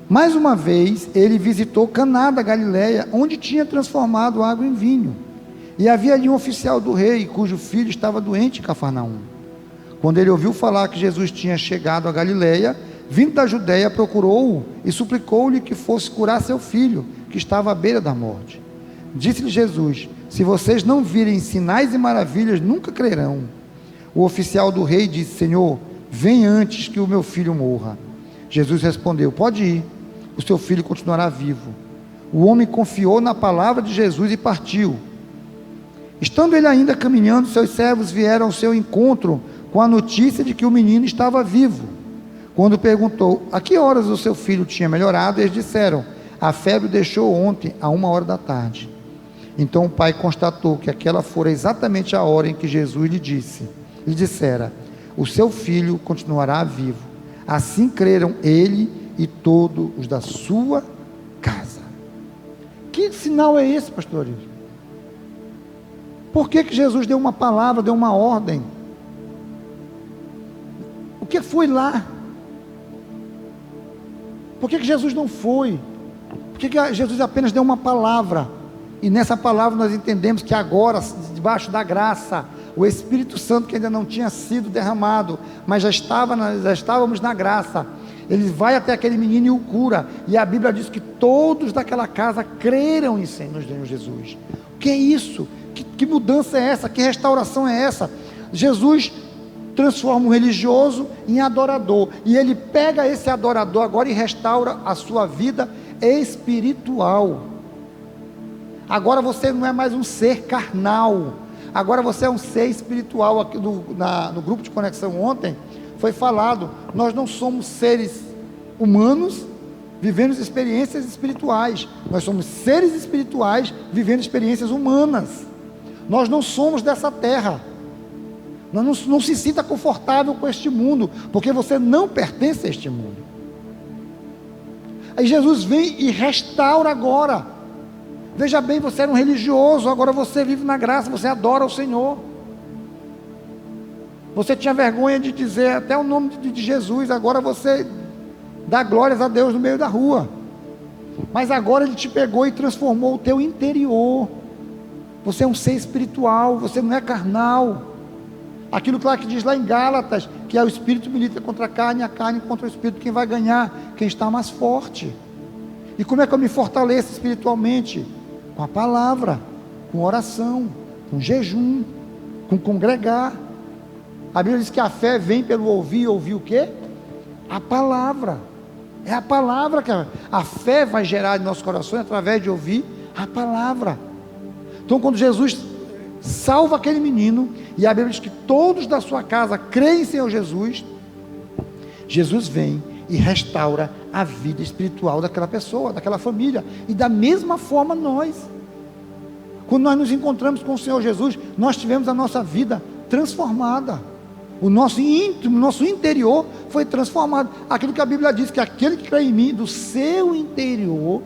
mais uma vez ele visitou Caná da Galileia, onde tinha transformado água em vinho. E havia ali um oficial do rei, cujo filho estava doente em Cafarnaum. Quando ele ouviu falar que Jesus tinha chegado a Galileia, vindo da Judéia, procurou-o e suplicou-lhe que fosse curar seu filho, que estava à beira da morte. Disse-lhe Jesus: se vocês não virem sinais e maravilhas, nunca crerão. O oficial do rei disse: Senhor, vem antes que o meu filho morra. Jesus respondeu: pode ir, o seu filho continuará vivo. O homem confiou na palavra de Jesus e partiu. Estando ele ainda caminhando, seus servos vieram ao seu encontro com a notícia de que o menino estava vivo. Quando perguntou a que horas o seu filho tinha melhorado, eles disseram: a febre o deixou ontem, a 13h. Então o pai constatou que aquela fora exatamente a hora em que Jesus lhe dissera: o seu filho continuará vivo. Assim creram ele e todos os da sua casa. Que sinal é esse, pastores? Por que Jesus deu uma palavra, deu uma ordem? O que foi lá? Por que Jesus não foi? Por que Jesus apenas deu uma palavra? E nessa palavra nós entendemos que agora, debaixo da graça, o Espírito Santo, que ainda não tinha sido derramado, mas já estávamos na graça, ele vai até aquele menino e o cura. E a Bíblia diz que todos daquela casa creram em Senhor Jesus. O que é isso? Que mudança é essa? Que restauração é essa? Jesus transforma o religioso em adorador, e ele pega esse adorador agora e restaura a sua vida espiritual. Agora você não é mais um ser carnal, agora você é um ser espiritual. Aqui no grupo de conexão ontem foi falado, nós não somos seres humanos vivendo experiências espirituais, nós somos seres espirituais vivendo experiências humanas. Nós não somos dessa terra. Não se sinta confortável com este mundo, porque você não pertence a este mundo. Aí Jesus vem e restaura agora. Veja bem, você era um religioso, agora você vive na graça, você adora o Senhor. Você tinha vergonha de dizer até o nome de Jesus, agora você dá glórias a Deus no meio da rua. Mas agora Ele te pegou e transformou o teu interior. Você é um ser espiritual, você não é carnal. Aquilo que diz lá em Gálatas, que é o espírito milita contra a carne contra o espírito. Quem vai ganhar? Quem está mais forte. E como é que eu me fortaleço espiritualmente? Com a palavra, com oração, com jejum, com congregar. A Bíblia diz que a fé vem pelo ouvir, e ouvir o quê? A palavra. É a palavra que a fé vai gerar em nossos corações através de ouvir a palavra. Então quando Jesus salva aquele menino, e a Bíblia diz que todos da sua casa creem em Senhor Jesus, Jesus vem e restaura a vida espiritual daquela pessoa, daquela família. E da mesma forma nós, quando nós nos encontramos com o Senhor Jesus, nós tivemos a nossa vida transformada. O nosso íntimo, nosso interior foi transformado. Aquilo que a Bíblia diz, que aquele que crê em mim, do seu interior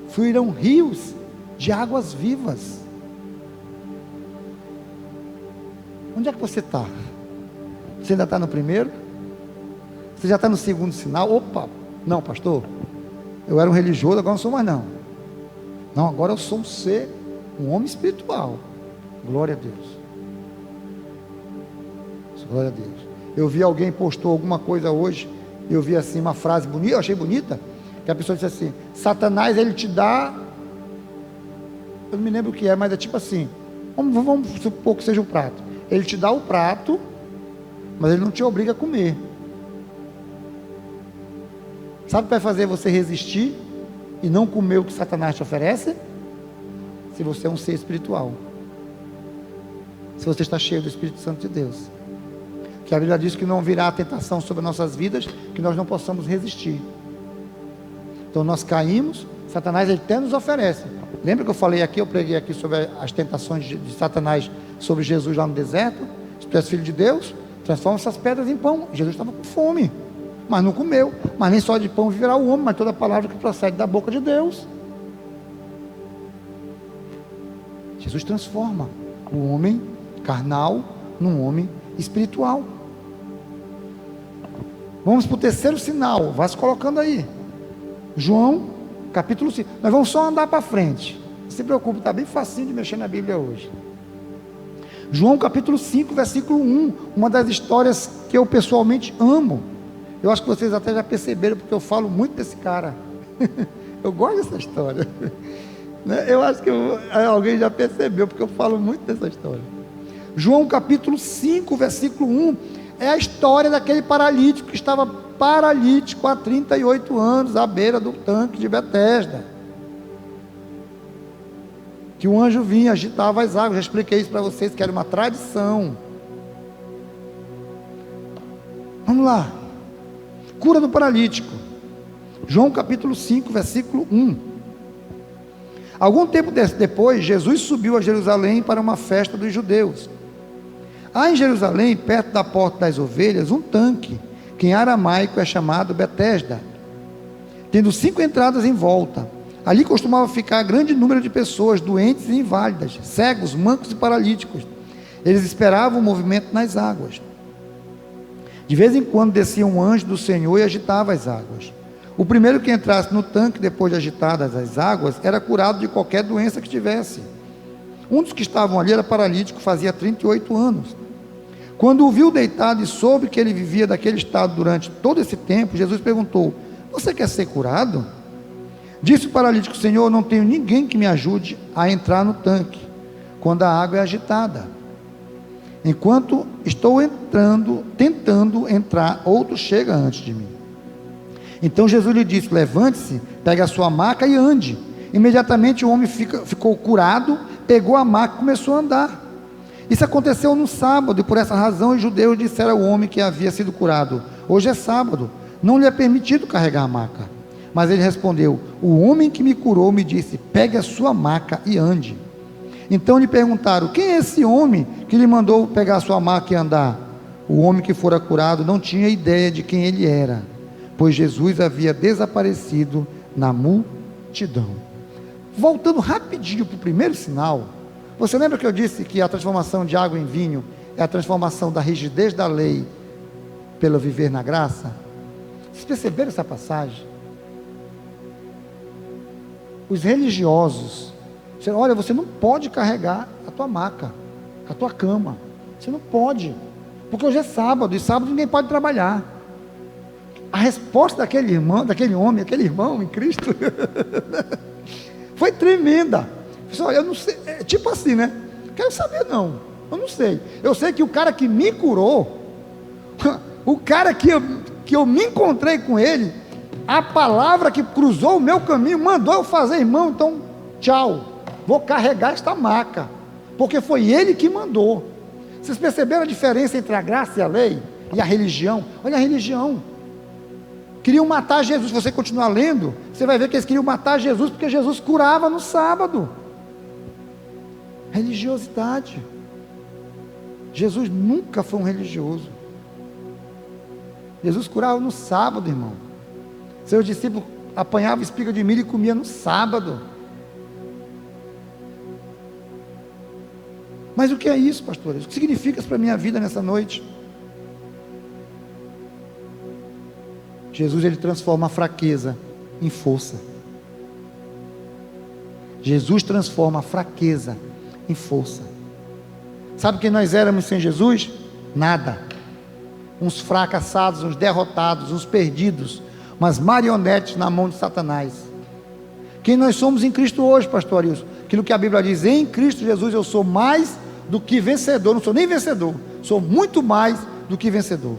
fluirão rios de águas vivas. Onde é que você está? Você ainda está no primeiro? Você já está no segundo sinal? Opa, não, pastor, eu era um religioso, agora não sou mais não. Não, agora eu sou um homem espiritual. Glória a Deus. Glória a Deus. Eu vi alguém postou alguma coisa hoje, eu vi assim uma frase bonita, eu achei bonita, que a pessoa disse assim: Satanás, ele te dá, eu não me lembro o que é, mas é tipo assim, vamos supor que seja um prato. Ele te dá o prato, mas ele não te obriga a comer. Sabe o que vai fazer você resistir e não comer o que Satanás te oferece? Se você é um ser espiritual, se você está cheio do Espírito Santo de Deus, que a Bíblia diz que não virá a tentação sobre nossas vidas que nós não possamos resistir. Então nós caímos, Satanás ele até nos oferece. Lembra que eu falei aqui, eu preguei aqui sobre as tentações de Satanás sobre Jesus lá no deserto? Se tu és filho de Deus, transforma essas pedras em pão. Jesus estava com fome, mas não comeu. Mas nem só de pão viverá o homem, mas toda palavra que procede da boca de Deus. Jesus transforma o homem carnal num homem espiritual. Vamos para o terceiro sinal, vai se colocando aí. João, capítulo 5. Nós vamos só andar para frente. Não se preocupe, está bem facinho de mexer na Bíblia hoje. João capítulo 5, versículo 1. Uma das histórias que eu pessoalmente amo. Eu acho que vocês até já perceberam, porque eu falo muito desse cara. Eu gosto dessa história. Eu acho que alguém já percebeu, porque eu falo muito dessa história. João capítulo 5, versículo 1. É a história daquele paralítico que estava paralítico há 38 anos, à beira do tanque de Betesda. Que o anjo vinha, agitava as águas. Já expliquei isso para vocês, que era uma tradição. Vamos lá. Cura do paralítico. João capítulo 5, versículo 1. Algum tempo depois, Jesus subiu a Jerusalém para uma festa dos judeus. Há em Jerusalém, perto da porta das ovelhas, um tanque, que em aramaico é chamado Betesda, tendo 5 entradas em volta. Ali costumava ficar grande número de pessoas, doentes e inválidas, cegos, mancos e paralíticos. Eles esperavam o movimento nas águas. De vez em quando descia um anjo do Senhor e agitava as águas. O primeiro que entrasse no tanque, depois de agitadas as águas, era curado de qualquer doença que tivesse. Um dos que estavam ali era paralítico, fazia 38 anos. Quando o viu deitado e soube que ele vivia daquele estado durante todo esse tempo, Jesus perguntou: você quer ser curado? Disse o paralítico: Senhor, não tenho ninguém que me ajude a entrar no tanque, quando a água é agitada. Enquanto estou tentando entrar, outro chega antes de mim. Então Jesus lhe disse: levante-se, pegue a sua maca e ande. Imediatamente o homem ficou curado, pegou a maca e começou a andar. Isso aconteceu no sábado, e por essa razão os judeus disseram ao homem que havia sido curado: hoje é sábado, não lhe é permitido carregar a maca. Mas ele respondeu: o homem que me curou me disse: pegue a sua maca e ande. Então lhe perguntaram: quem é esse homem que lhe mandou pegar a sua maca e andar? O homem que fora curado não tinha ideia de quem ele era, pois Jesus havia desaparecido na multidão. Voltando rapidinho para o primeiro sinal, você lembra que eu disse que a transformação de água em vinho é a transformação da rigidez da lei pelo viver na graça? Vocês perceberam essa passagem? Os religiosos disseram: olha, você não pode carregar a tua maca, a tua cama, você não pode, porque hoje é sábado, e sábado ninguém pode trabalhar. A resposta daquele irmão em Cristo foi tremenda. Pessoal, eu não sei, é tipo assim, né? Quero saber não, eu não sei. Eu sei que o cara que me curou, o cara que eu me encontrei com ele, a palavra que cruzou o meu caminho, mandou eu fazer, irmão, então tchau, vou carregar esta maca, porque foi ele que mandou. Vocês perceberam a diferença entre a graça e a lei? E a religião? Olha a religião. Queriam matar Jesus. Se você continuar lendo, você vai ver que eles queriam matar Jesus, porque Jesus curava no sábado. Religiosidade. Jesus nunca foi um religioso. Jesus curava no sábado, irmão. Seus discípulos apanhavam espiga de milho e comiam no sábado. Mas o que é isso, pastores? O que significa isso para a minha vida nessa noite? Jesus, ele transforma a fraqueza em força. Jesus transforma a fraqueza em força. Sabe quem nós éramos sem Jesus? Nada. Uns fracassados, uns derrotados, uns perdidos, umas marionetes na mão de Satanás. Quem nós somos em Cristo hoje, pastor Arilson? Aquilo que a Bíblia diz: em Cristo Jesus eu sou mais do que vencedor. Não sou nem vencedor, sou muito mais do que vencedor.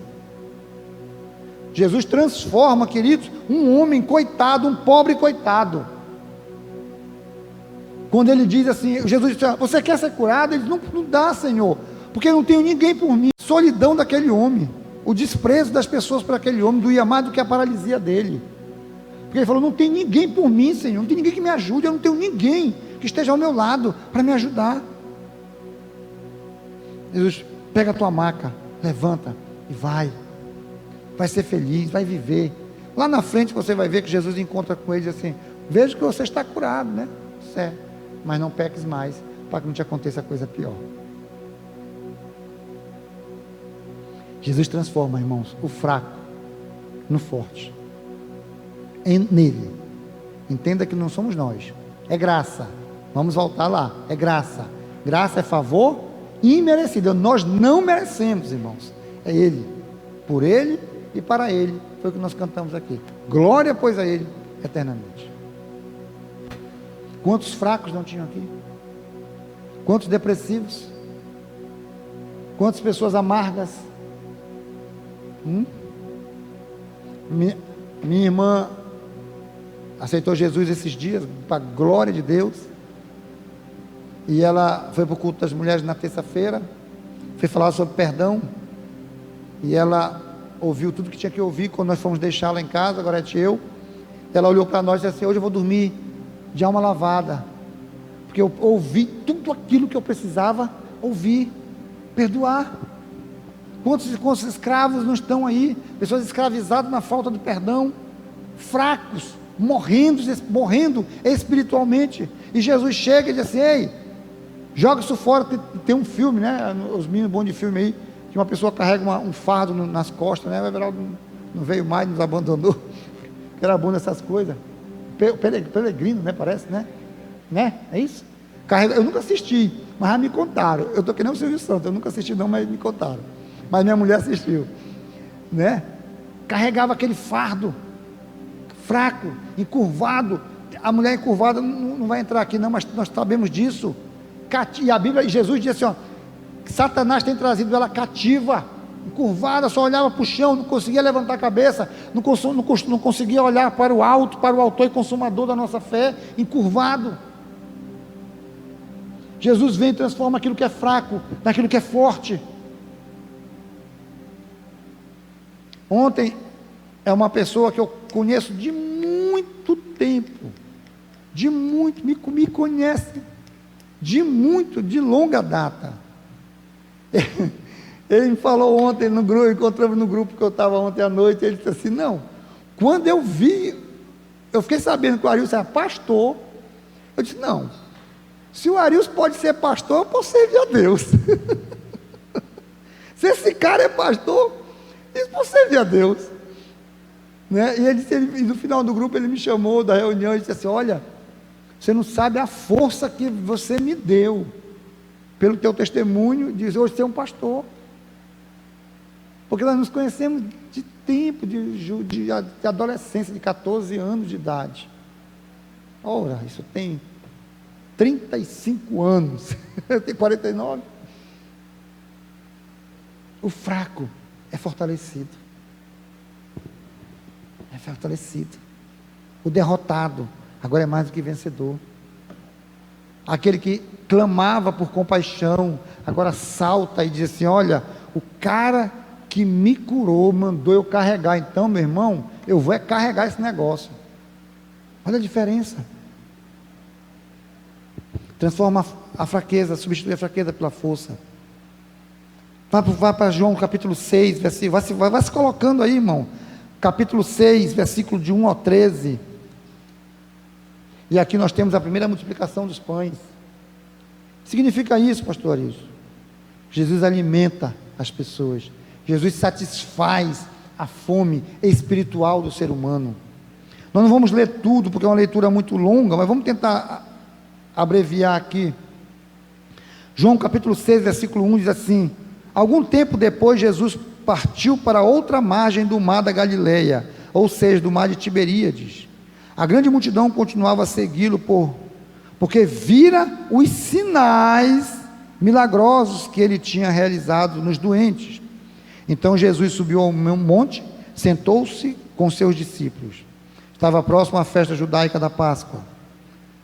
Jesus transforma, queridos, um homem coitado, um pobre coitado. Quando ele diz assim, Jesus diz: você quer ser curado? Ele diz: não dá, Senhor, porque não tenho ninguém por mim. Solidão daquele homem, o desprezo das pessoas por aquele homem doía mais do que a paralisia dele. Porque ele falou: não tem ninguém por mim, Senhor, não tem ninguém que me ajude, eu não tenho ninguém que esteja ao meu lado para me ajudar. Jesus: pega a tua maca, levanta e vai ser feliz, vai viver. Lá na frente você vai ver que Jesus encontra com ele e diz assim: vejo que você está curado, né? Certo, mas não peques mais, para que não te aconteça coisa pior. Jesus transforma, irmãos, o fraco no forte. Nele. Entenda que não somos nós. É graça. Vamos voltar lá. É graça. Graça é favor imerecido. Nós não merecemos, irmãos. É Ele. Por Ele e para Ele. Foi o que nós cantamos aqui. Glória, pois, a Ele eternamente. Quantos fracos não tinham aqui? Quantos depressivos? Quantas pessoas amargas? Minha irmã aceitou Jesus esses dias, para a glória de Deus. E ela foi para o culto das mulheres na terça-feira, foi falar sobre perdão. E ela ouviu tudo que tinha que ouvir quando nós fomos deixá-la em casa, agora é eu. Ela olhou para nós e disse assim: hoje eu vou dormir de alma lavada, porque eu ouvi tudo aquilo que eu precisava ouvir. Perdoar. Quantos escravos não estão aí? Pessoas escravizadas na falta de perdão, fracos, morrendo espiritualmente. E Jesus chega e diz assim: ei, joga isso fora. Tem um filme, né? Os meninos bons de filme aí, que uma pessoa carrega um fardo nas costas, né? O Everaldo não veio mais, nos abandonou, que era bom nessas coisas. Peregrino, né? Parece, né? É isso? Eu nunca assisti, mas já me contaram. Eu estou que nem o Silvio Santos, eu nunca assisti não, mas me contaram. Mas minha mulher assistiu, né? Carregava aquele fardo, fraco, encurvado. A mulher encurvada não vai entrar aqui não, mas nós sabemos disso. E a Bíblia, Jesus diz assim, ó, que Satanás tem trazido ela cativa, encurvada, só olhava para o chão, não conseguia levantar a cabeça, não conseguia olhar para o alto, para o autor e consumador da nossa fé, encurvado. Jesus vem e transforma aquilo que é fraco naquilo que é forte. Ontem é uma pessoa que eu conheço de muito tempo, me conhece de longa data. Ele me falou ontem no grupo, encontramos no grupo que eu estava ontem à noite, ele disse assim: não, quando eu fiquei sabendo que o Arilson era pastor, eu disse: não, se o Arilson pode ser pastor, eu posso servir a Deus. Se esse cara é pastor, eu posso servir a Deus, né? E ele disse, no final do grupo ele me chamou da reunião e disse assim: olha, você não sabe a força que você me deu, pelo teu testemunho, de hoje ser um pastor, porque nós nos conhecemos de tempo, de adolescência, de 14 anos de idade. Ora, isso tem 35 anos, eu tenho 49. O fraco é fortalecido. O derrotado agora é mais do que vencedor. Aquele que clamava por compaixão agora salta e diz assim: olha, o cara que me curou mandou eu carregar, então, meu irmão, eu vou carregar esse negócio. Olha a diferença. Transforma a fraqueza, substitui a fraqueza pela força. Vai para João capítulo 6, versículo, vai se colocando aí, irmão. Capítulo 6, versículo de 1 ao 13. E aqui nós temos a primeira multiplicação dos pães. Significa isso, pastor Arilson? Jesus alimenta as pessoas. Jesus satisfaz a fome espiritual do ser humano. Nós não vamos ler tudo, porque é uma leitura muito longa, mas vamos tentar abreviar aqui. João capítulo 6, versículo 1 diz assim: algum tempo depois Jesus partiu para outra margem do mar da Galileia, ou seja, do mar de Tiberíades. A grande multidão continuava a segui-lo porque vira os sinais milagrosos que ele tinha realizado nos doentes. Então Jesus subiu ao monte, sentou-se com seus discípulos. Estava próximo à festa judaica da Páscoa.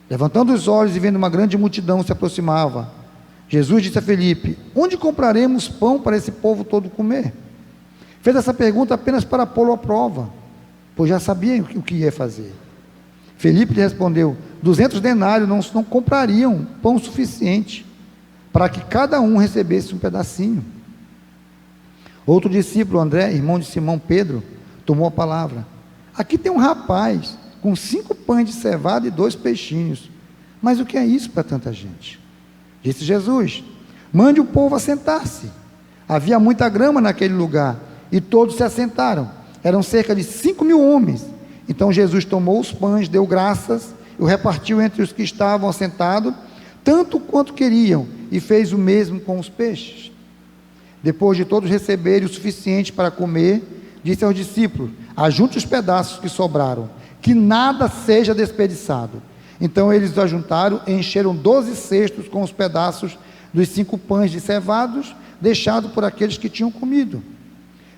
Levantando os olhos e vendo uma grande multidão se aproximava, Jesus disse a Felipe: onde compraremos pão para esse povo todo comer? Fez essa pergunta apenas para pô-lo à prova, pois já sabia o que ia fazer. Felipe lhe respondeu: 200 denários não comprariam pão suficiente para que cada um recebesse um pedacinho. Outro discípulo, André, irmão de Simão Pedro, tomou a palavra: aqui tem um rapaz com 5 pães de cevada e 2 peixinhos, mas o que é isso para tanta gente? Disse Jesus: mande o povo assentar-se. Havia muita grama naquele lugar, e todos se assentaram. Eram cerca de 5.000 homens. Então Jesus tomou os pães, deu graças, e o repartiu entre os que estavam assentados, tanto quanto queriam, e fez o mesmo com os peixes. Depois de todos receberem o suficiente para comer, disse aos discípulos: ajunte os pedaços que sobraram, que nada seja desperdiçado. Então eles ajuntaram e encheram 12 cestos com os pedaços dos 5 pães descevados, deixados por aqueles que tinham comido.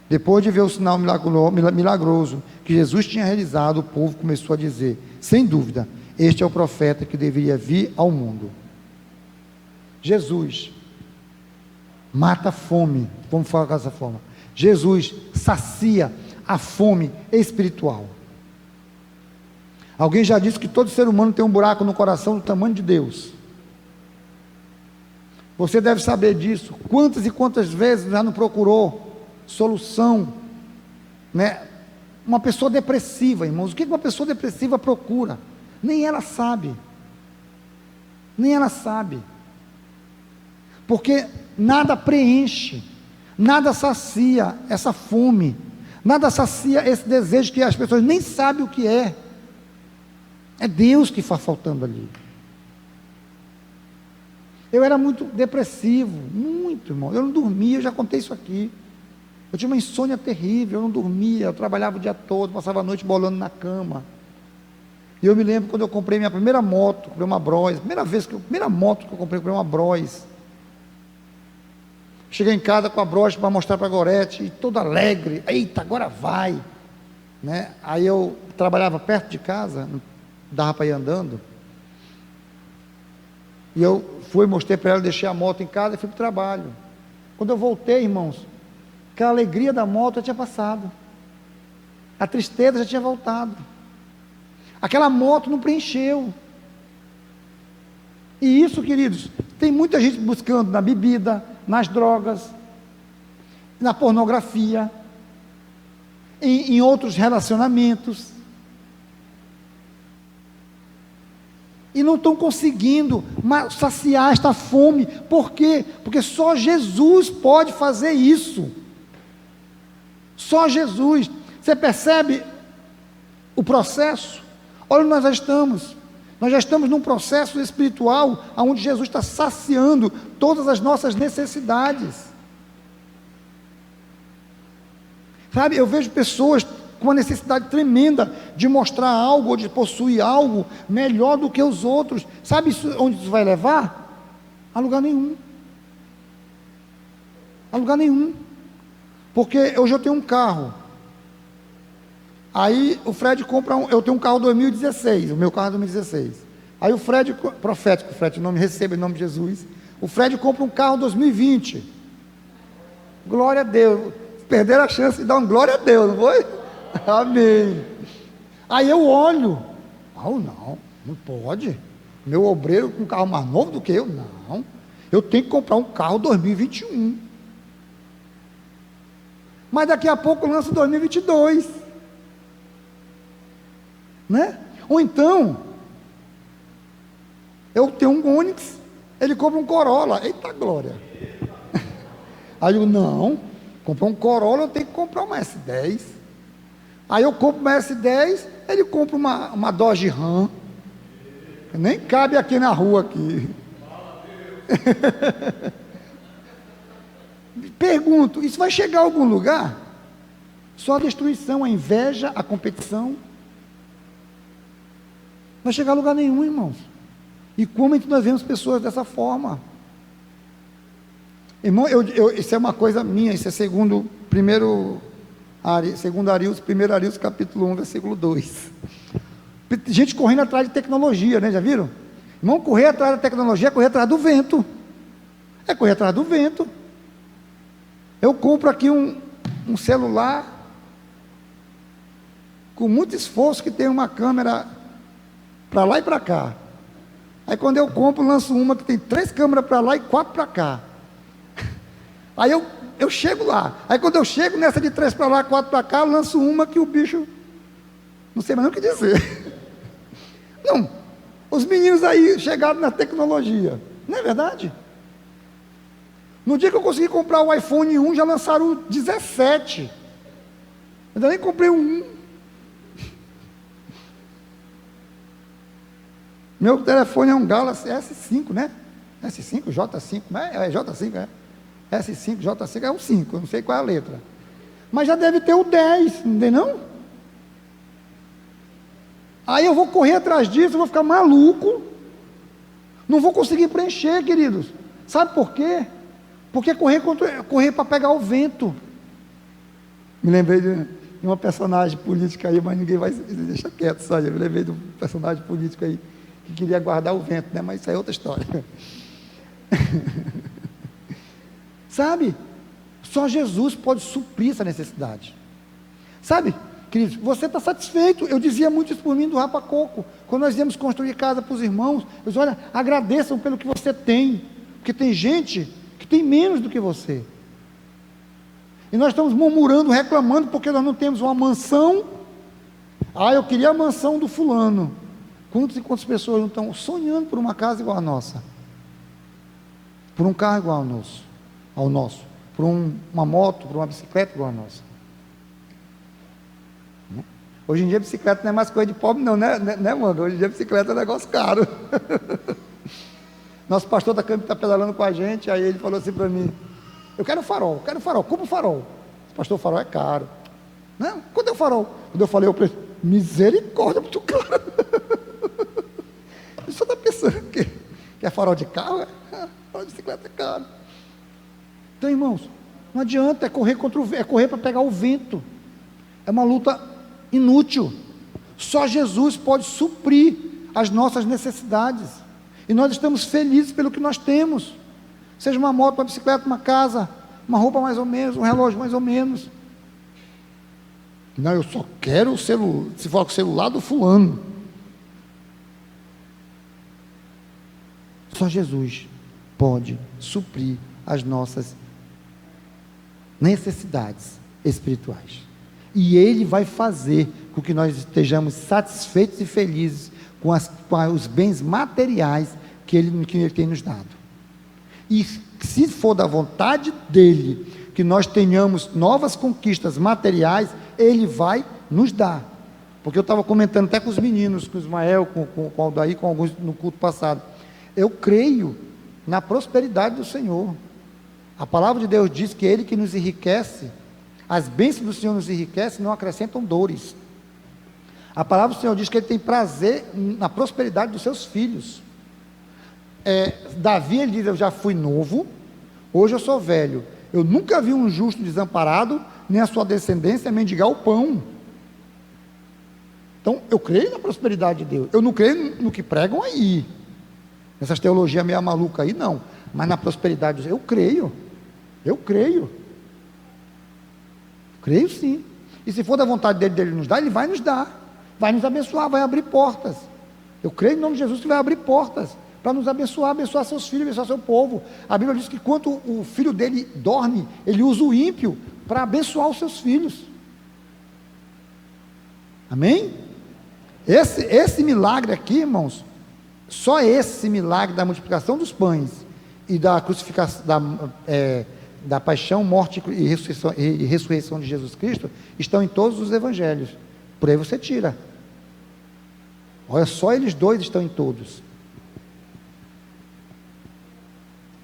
Depois de ver o sinal milagroso que Jesus tinha realizado, o povo começou a dizer: sem dúvida, este é o profeta que deveria vir ao mundo. Jesus mata a fome, vamos falar dessa forma. Jesus sacia a fome espiritual. Alguém já disse que todo ser humano tem um buraco no coração do tamanho de Deus. Você deve saber disso. Quantas e quantas vezes já não procurou solução, né? Uma pessoa depressiva, irmãos, o que uma pessoa depressiva procura? Nem ela sabe. Nem ela sabe. Porque nada preenche, nada sacia essa fome, nada sacia esse desejo que as pessoas nem sabem o que é. É Deus que está faltando ali. Eu era muito depressivo, muito, irmão. Eu não dormia, eu já contei isso aqui. Eu tinha uma insônia terrível, eu não dormia, eu trabalhava o dia todo, passava a noite bolando na cama. E eu me lembro quando eu comprei minha primeira moto, comprei uma Bros, primeira moto que eu comprei uma Bros. Cheguei em casa com a Bros para mostrar para a Gorete, e todo alegre, eita, agora vai, né? Aí eu trabalhava perto de casa, não dava para ir andando, e eu fui, mostrei para ela, deixei a moto em casa e fui para o trabalho. Quando eu voltei, irmãos, aquela alegria da moto já tinha passado, a tristeza já tinha voltado, aquela moto não preencheu. E isso, queridos, tem muita gente buscando na bebida, nas drogas, na pornografia, em outros relacionamentos, e não estão conseguindo saciar esta fome. Por quê? Porque só Jesus pode fazer isso. Só Jesus. Você percebe o processo? Olha onde nós já estamos num processo espiritual, onde Jesus está saciando todas as nossas necessidades. Sabe, eu vejo pessoas com uma necessidade tremenda de mostrar algo, ou de possuir algo melhor do que os outros. Sabe onde isso vai levar? A lugar nenhum. A lugar nenhum. Porque hoje eu tenho um carro. Aí o Fred compra eu tenho um carro 2016, o meu carro é 2016. Aí o Fred, profético, o Fred, nome receba em nome de Jesus. O Fred compra um carro 2020. Glória a Deus. Perderam a chance de dar um glória a Deus, não foi? Amém. Aí eu olho, não pode. Meu obreiro com um carro mais novo do que eu, não. Eu tenho que comprar um carro 2021. Mas daqui a pouco lança 2022. Né? Ou então, eu tenho um Onix, ele compra um Corolla. Eita glória. Aí eu, não, comprar um Corolla, eu tenho que comprar uma S10. Aí eu compro uma S10, ele compra uma Dodge Ram, que nem cabe aqui na rua aqui. Pergunto, isso vai chegar a algum lugar? Só a destruição, a inveja, a competição. Não vai chegar a lugar nenhum, irmãos. E como é que nós vemos pessoas dessa forma? Irmão, isso é uma coisa minha, isso é segundo Arius, 1 Arius capítulo 1, versículo 2. Gente correndo atrás de tecnologia, né? Já viram? Irmão, correr atrás da tecnologia é correr atrás do vento. É correr atrás do vento. Eu compro aqui um celular com muito esforço, que tem uma câmera para lá e para cá. Aí quando eu compro, lanço uma que tem 3 câmeras para lá e 4 para cá. Aí eu chego lá. Aí quando eu chego nessa de 3 para lá, 4 para cá, lanço uma que o bicho não sei mais nem o que dizer. Não, os meninos aí chegaram na tecnologia, não é verdade? No dia que eu consegui comprar o iPhone 1, já lançaram o 17. Ainda nem comprei um. Meu telefone é um Galaxy S5, né? S5, J5, né? É J5, é. S5, J5 é um 5, eu não sei qual é a letra. Mas já deve ter o 10, não tem não? Aí eu vou correr atrás disso, eu vou ficar maluco. Não vou conseguir preencher, queridos. Sabe por quê? Porque correr para pegar o vento. Me lembrei de uma personagem política aí, mas ninguém vai deixar quieto, só. Eu me lembrei de um personagem político aí que queria guardar o vento, né? Mas isso é outra história. Sabe? Só Jesus pode suprir essa necessidade. Sabe, queridos, você está satisfeito. Eu dizia muito isso por mim do Rapa Coco. Quando nós íamos construir casa para os irmãos, eu disse, olha, agradeçam pelo que você tem, porque tem gente que tem menos do que você. E nós estamos murmurando, reclamando, porque nós não temos uma mansão. Ah, eu queria a mansão do fulano. Quantas e quantas pessoas não estão sonhando por uma casa igual a nossa? Por um carro igual ao nosso, por uma moto, por uma bicicleta igual a nossa. Hoje em dia a bicicleta não é mais coisa de pobre não, né, mano? Hoje em dia a bicicleta é um negócio caro. Nosso pastor da Câmara está pedalando com a gente, aí ele falou assim para mim, eu quero farol, compra o farol. Pastor, o farol é caro. Não, quanto é o farol? Quando eu falei o preço, misericórdia, muito caro. Você está pensando que é farol de carro? Farol de bicicleta é caro. Então, irmãos, não adianta, é correr contra o vento, é correr para pegar o vento. É uma luta inútil. Só Jesus pode suprir as nossas necessidades. E nós estamos felizes pelo que nós temos. Seja uma moto, uma bicicleta, uma casa, uma roupa mais ou menos, um relógio mais ou menos. Não, eu só quero o celular, se for o celular do fulano. Só Jesus pode suprir as nossas necessidades espirituais. E Ele vai fazer com que nós estejamos satisfeitos e felizes com os bens materiais que Ele tem nos dado. E se for da vontade dEle, que nós tenhamos novas conquistas materiais, Ele vai nos dar. Porque eu estava comentando até com os meninos, com o Ismael, com o Aldair, com alguns no culto passado. Eu creio na prosperidade do Senhor. A palavra de Deus diz que Ele que nos enriquece, as bênçãos do Senhor nos enriquecem, não acrescentam dores. A palavra do Senhor diz que Ele tem prazer na prosperidade dos seus filhos. Davi, ele diz, eu já fui novo, hoje eu sou velho. Eu nunca vi um justo desamparado, nem a sua descendência mendigar o pão. Então, eu creio na prosperidade de Deus. Eu não creio no que pregam aí. Essas teologias meio malucas aí, não. Mas na prosperidade de Deus, eu creio. Eu creio. Creio sim. E se for da vontade dele nos dar, Ele vai nos dar. Vai nos abençoar, vai abrir portas. Eu creio em nome de Jesus que vai abrir portas para nos abençoar, abençoar seus filhos, abençoar seu povo. A Bíblia diz que quando o filho dele dorme, ele usa o ímpio para abençoar os seus filhos. Amém? Esse milagre aqui, irmãos, só esse milagre da multiplicação dos pães e da crucificação, da paixão, morte e ressurreição de Jesus Cristo, estão em todos os evangelhos. Por aí você tira. Olha, só eles dois estão em todos.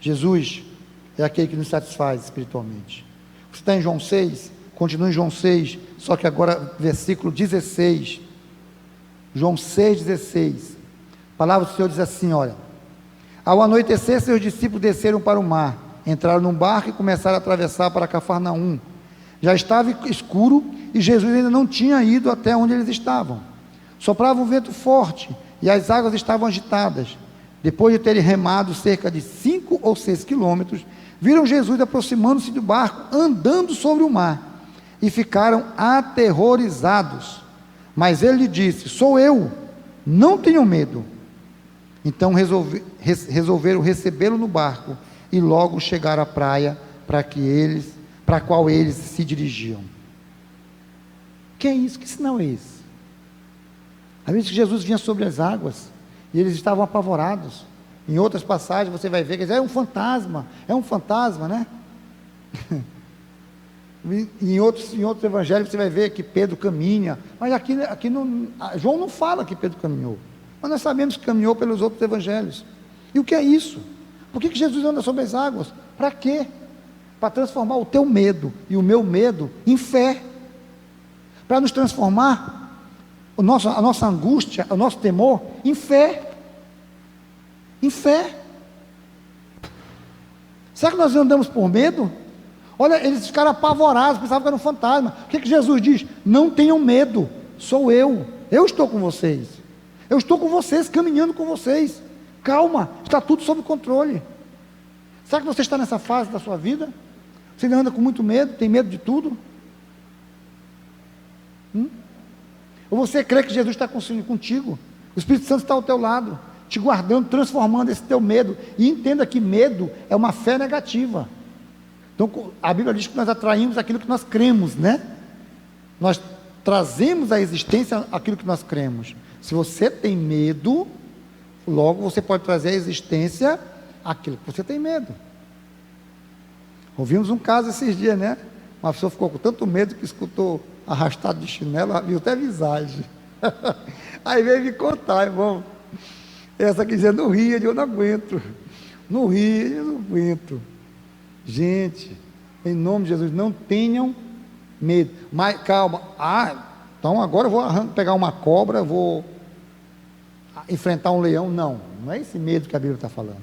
Jesus é aquele que nos satisfaz espiritualmente. Você está em João 6, continua em João 6, só que agora versículo 16, João 6,16, a palavra do Senhor diz assim, olha, ao anoitecer seus discípulos desceram para o mar, entraram num barco e começaram a atravessar para Cafarnaum. Já estava escuro e Jesus ainda não tinha ido até onde eles estavam. Soprava um vento forte e as águas estavam agitadas. Depois de terem remado cerca de 5 ou 6 quilômetros, viram Jesus aproximando-se do barco, andando sobre o mar, e ficaram aterrorizados. Mas ele lhe disse, sou eu, não tenham medo. Então resolveram recebê-lo no barco, e logo chegaram à praia para a qual eles se dirigiam. Que é isso? Que sinal é esse? A Bíblia diz que Jesus vinha sobre as águas, e eles estavam apavorados. Em outras passagens você vai ver que é um fantasma, né? Em outros evangelhos você vai ver que Pedro caminha, mas aqui não, João não fala que Pedro caminhou, mas nós sabemos que caminhou pelos outros evangelhos. E o que é isso? Por que Jesus anda sobre as águas? Para quê? Para transformar o teu medo e o meu medo em fé, para nos transformar a nossa angústia, o nosso temor em fé. Em fé. Será que nós andamos por medo? Olha, eles ficaram apavorados, pensavam que era um fantasma. O que Jesus diz? Não tenham medo, sou eu estou com vocês, eu estou com vocês, caminhando com vocês, calma, está tudo sob controle. Será que você está nessa fase da sua vida? Você ainda anda com muito medo, tem medo de tudo? Ou você crê que Jesus está contigo? O Espírito Santo está ao teu lado, te guardando, transformando esse teu medo. E entenda que medo é uma fé negativa. Então a Bíblia diz que nós atraímos aquilo que nós cremos, né? Nós trazemos à existência aquilo que nós cremos. Se você tem medo, logo você pode trazer à existência aquilo que você tem medo. Ouvimos um caso esses dias, né? Uma pessoa ficou com tanto medo que escutou arrastado de chinelo, viu até visagem. Aí veio me contar, irmão. Essa aqui dizendo, não ria, eu não aguento. Não ria, eu não aguento. Gente, em nome de Jesus, não tenham medo. Mas calma, então agora eu vou pegar uma cobra, vou enfrentar um leão. Não é esse medo que a Bíblia está falando.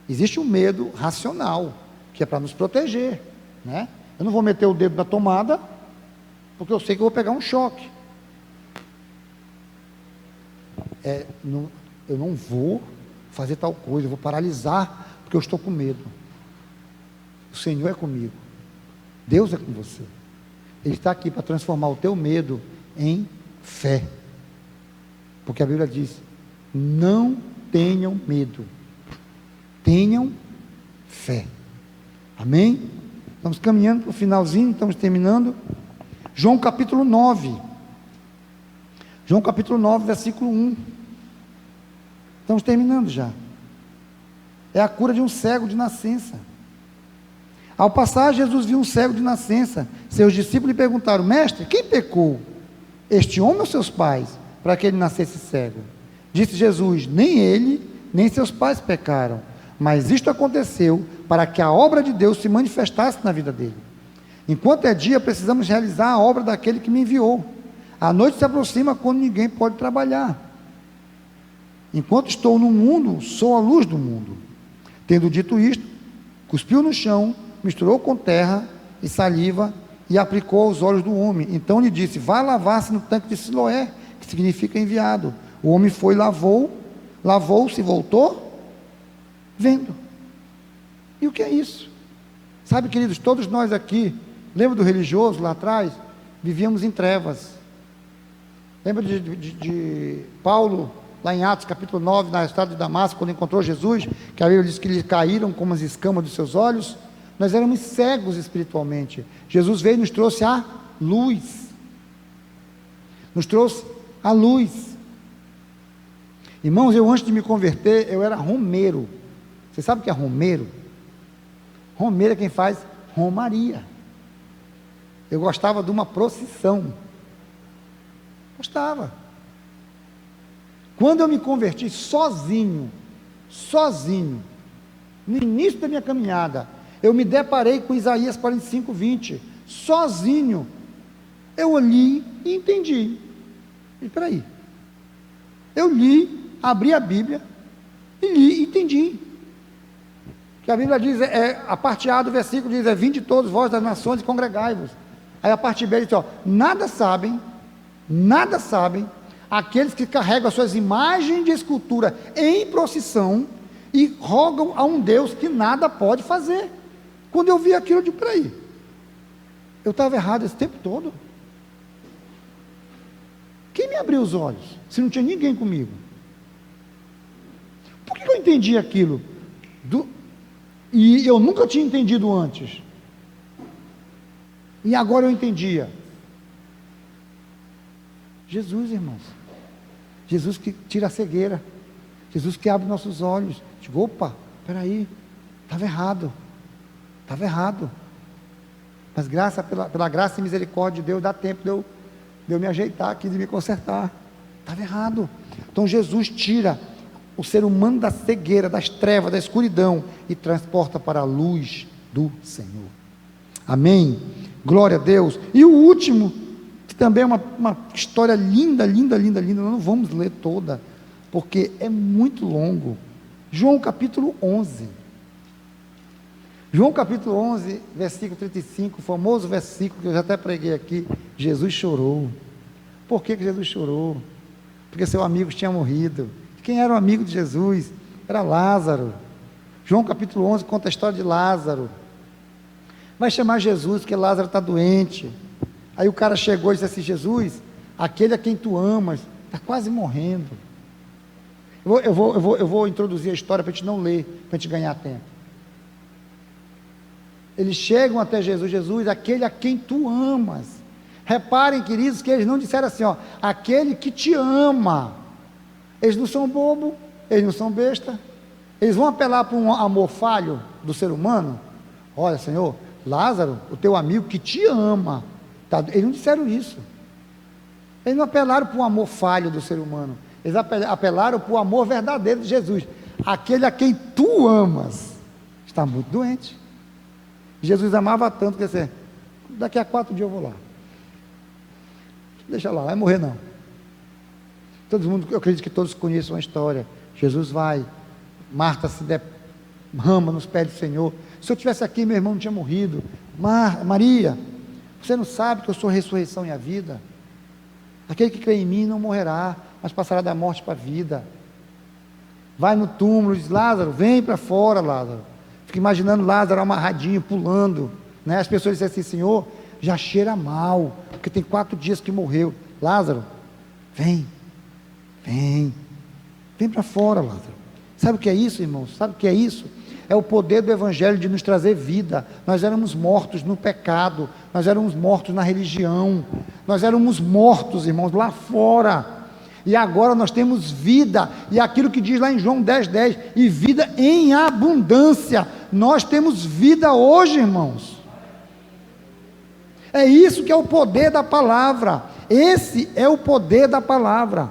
Existe um medo racional, que é para nos proteger, né? Eu não vou meter o dedo na tomada, porque eu sei que eu vou pegar um choque. Eu não vou fazer tal coisa, eu vou paralisar, porque eu estou com medo. O Senhor é comigo, Deus é com você. Ele está aqui para transformar o teu medo em fé, porque a Bíblia diz, não tenham medo, tenham fé. Amém? Estamos caminhando para o finalzinho, estamos terminando. João capítulo 9, versículo 1, estamos terminando já. É a cura de um cego de nascença. Ao passar, Jesus viu um cego de nascença. Seus discípulos lhe perguntaram, mestre, quem pecou? Este homem ou seus pais, para que ele nascesse cego? Disse Jesus, nem ele, nem seus pais pecaram, mas isto aconteceu para que a obra de Deus se manifestasse na vida dele. Enquanto é dia, precisamos realizar a obra daquele que me enviou. A noite se aproxima quando ninguém pode trabalhar. Enquanto estou no mundo, sou a luz do mundo. Tendo dito isto, cuspiu no chão, misturou com terra e saliva e aplicou aos olhos do homem. Então lhe disse, vá lavar-se no tanque de Siloé, que significa enviado. O homem foi, lavou-se e voltou, vendo. E o que é isso? Sabe, queridos, todos nós aqui, lembra do religioso lá atrás? Vivíamos em trevas. Lembra de Paulo, lá em Atos capítulo 9, na estrada de Damasco, quando encontrou Jesus, que a Bíblia diz que lhe caíram como as escamas dos seus olhos? Nós éramos cegos espiritualmente. Jesus veio e nos trouxe a luz. Nos trouxe a luz. Irmãos, eu antes de me converter, eu era romeiro. Você sabe o que é romeiro? Romeiro é quem faz romaria. Eu gostava de uma procissão. Gostava. Quando eu me converti sozinho, no início da minha caminhada, eu me deparei com Isaías 45, 20, sozinho. Eu li e entendi. E peraí, eu li, abri a Bíblia e li e entendi. Que a Bíblia diz, a parte A do versículo diz, vinde todos vós das nações e congregai-vos. Aí a parte B diz, nada sabem aqueles que carregam as suas imagens de escultura em procissão e rogam a um Deus que nada pode fazer. Quando eu vi aquilo, eu digo, peraí, eu estava errado esse tempo todo? Quem me abriu os olhos, se não tinha ninguém comigo? Por que eu entendi aquilo? E eu nunca tinha entendido antes. E agora eu entendia. Jesus, irmãos. Jesus que tira a cegueira. Jesus que abre nossos olhos. Digo, opa, peraí, estava errado. Mas pela graça e misericórdia de Deus, dá tempo de eu me ajeitar aqui, de me consertar. Estava errado. Então Jesus tira o ser humano da cegueira, das trevas, da escuridão e transporta para a luz do Senhor. Amém? Glória a Deus. E o último, que também é uma história linda, linda, linda, linda. Nós não vamos ler toda, porque é muito longo. João capítulo 11. João capítulo 11, versículo 35, o famoso versículo que eu já até preguei aqui. Jesus chorou. Por que Jesus chorou? Porque seu amigo tinha morrido. Quem era o amigo de Jesus? Era Lázaro. João capítulo 11 conta a história de Lázaro. Vai chamar Jesus porque Lázaro está doente. Aí o cara chegou e disse assim: Jesus, aquele a quem tu amas está quase morrendo. Eu vou introduzir a história para a gente não ler, para a gente ganhar tempo. Eles chegam até Jesus: Jesus, aquele a quem tu amas. Reparem, queridos, que eles não disseram assim, ó, aquele que te ama. Eles não são bobo, eles não são besta. Eles vão apelar para um amor falho do ser humano. Olha, Senhor, Lázaro, o teu amigo que te ama. Tá? Eles não disseram isso. Eles não apelaram para um amor falho do ser humano. Eles apelaram para o amor verdadeiro de Jesus. Aquele a quem tu amas está muito doente. Jesus amava tanto que assim, daqui a 4 dias eu vou lá. Deixa lá, vai morrer não. Todo mundo, eu acredito que todos conheçam a história. Jesus vai, Marta se derrama nos pés do Senhor. Se eu estivesse aqui, meu irmão não tinha morrido. Maria, você não sabe que eu sou a ressurreição e a vida? Aquele que crê em mim não morrerá, mas passará da morte para a vida. Vai no túmulo e diz: Lázaro, vem para fora, Lázaro. Fica imaginando Lázaro amarradinho, pulando, né? As pessoas dizem assim: Senhor, já cheira mal, porque tem 4 dias que morreu. Lázaro, vem para fora, Lázaro. Sabe o que é isso, irmãos? Sabe o que é isso? É o poder do Evangelho de nos trazer vida. Nós éramos mortos no pecado, nós éramos mortos na religião, nós éramos mortos, irmãos, lá fora, e agora nós temos vida, e aquilo que diz lá em João 10:10, e vida em abundância. Nós temos vida hoje, irmãos. É isso que é o poder da palavra. Esse é o poder da palavra.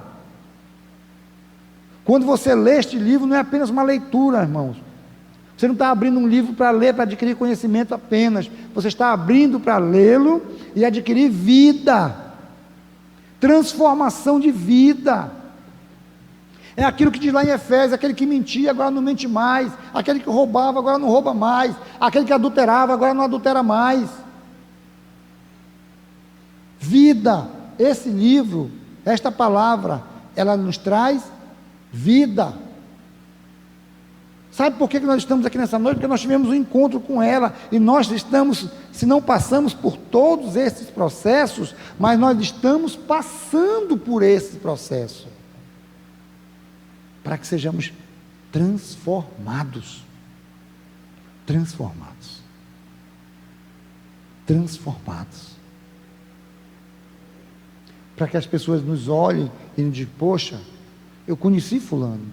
Quando você lê este livro, não é apenas uma leitura, irmãos. Você não está abrindo um livro para ler, para adquirir conhecimento apenas. Você está abrindo para lê-lo e adquirir vida, transformação de vida. É aquilo que diz lá em Efésios: aquele que mentia agora não mente mais, aquele que roubava agora não rouba mais, aquele que adulterava agora não adultera mais. Vida. Esse livro, esta palavra, ela nos traz vida. Sabe por que nós estamos aqui nessa noite? Porque nós tivemos um encontro com ela, e nós estamos, se não passamos por todos esses processos, mas nós estamos passando por esse processo, para que sejamos transformados, para que as pessoas nos olhem e nos digam: poxa, eu conheci fulano,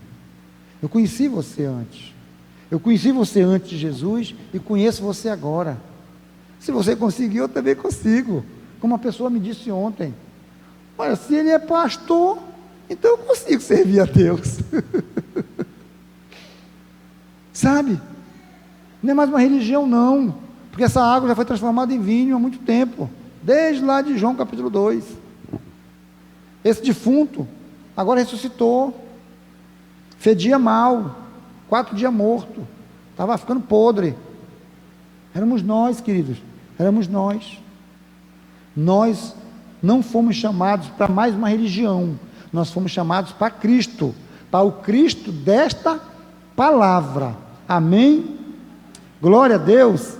eu conheci você antes, eu conheci você antes de Jesus e conheço você agora. Se você conseguiu, eu também consigo. Como uma pessoa me disse ontem: olha, se ele é pastor, então eu consigo servir a Deus. Sabe? Não é mais uma religião não, porque essa água já foi transformada em vinho há muito tempo, desde lá de João capítulo 2. Esse defunto agora ressuscitou, fedia mal, 4 dias morto, estava ficando podre. Éramos nós, queridos, éramos nós. Nós não fomos chamados para mais uma religião, nós fomos chamados para Cristo, para o Cristo desta palavra. Amém? Glória a Deus.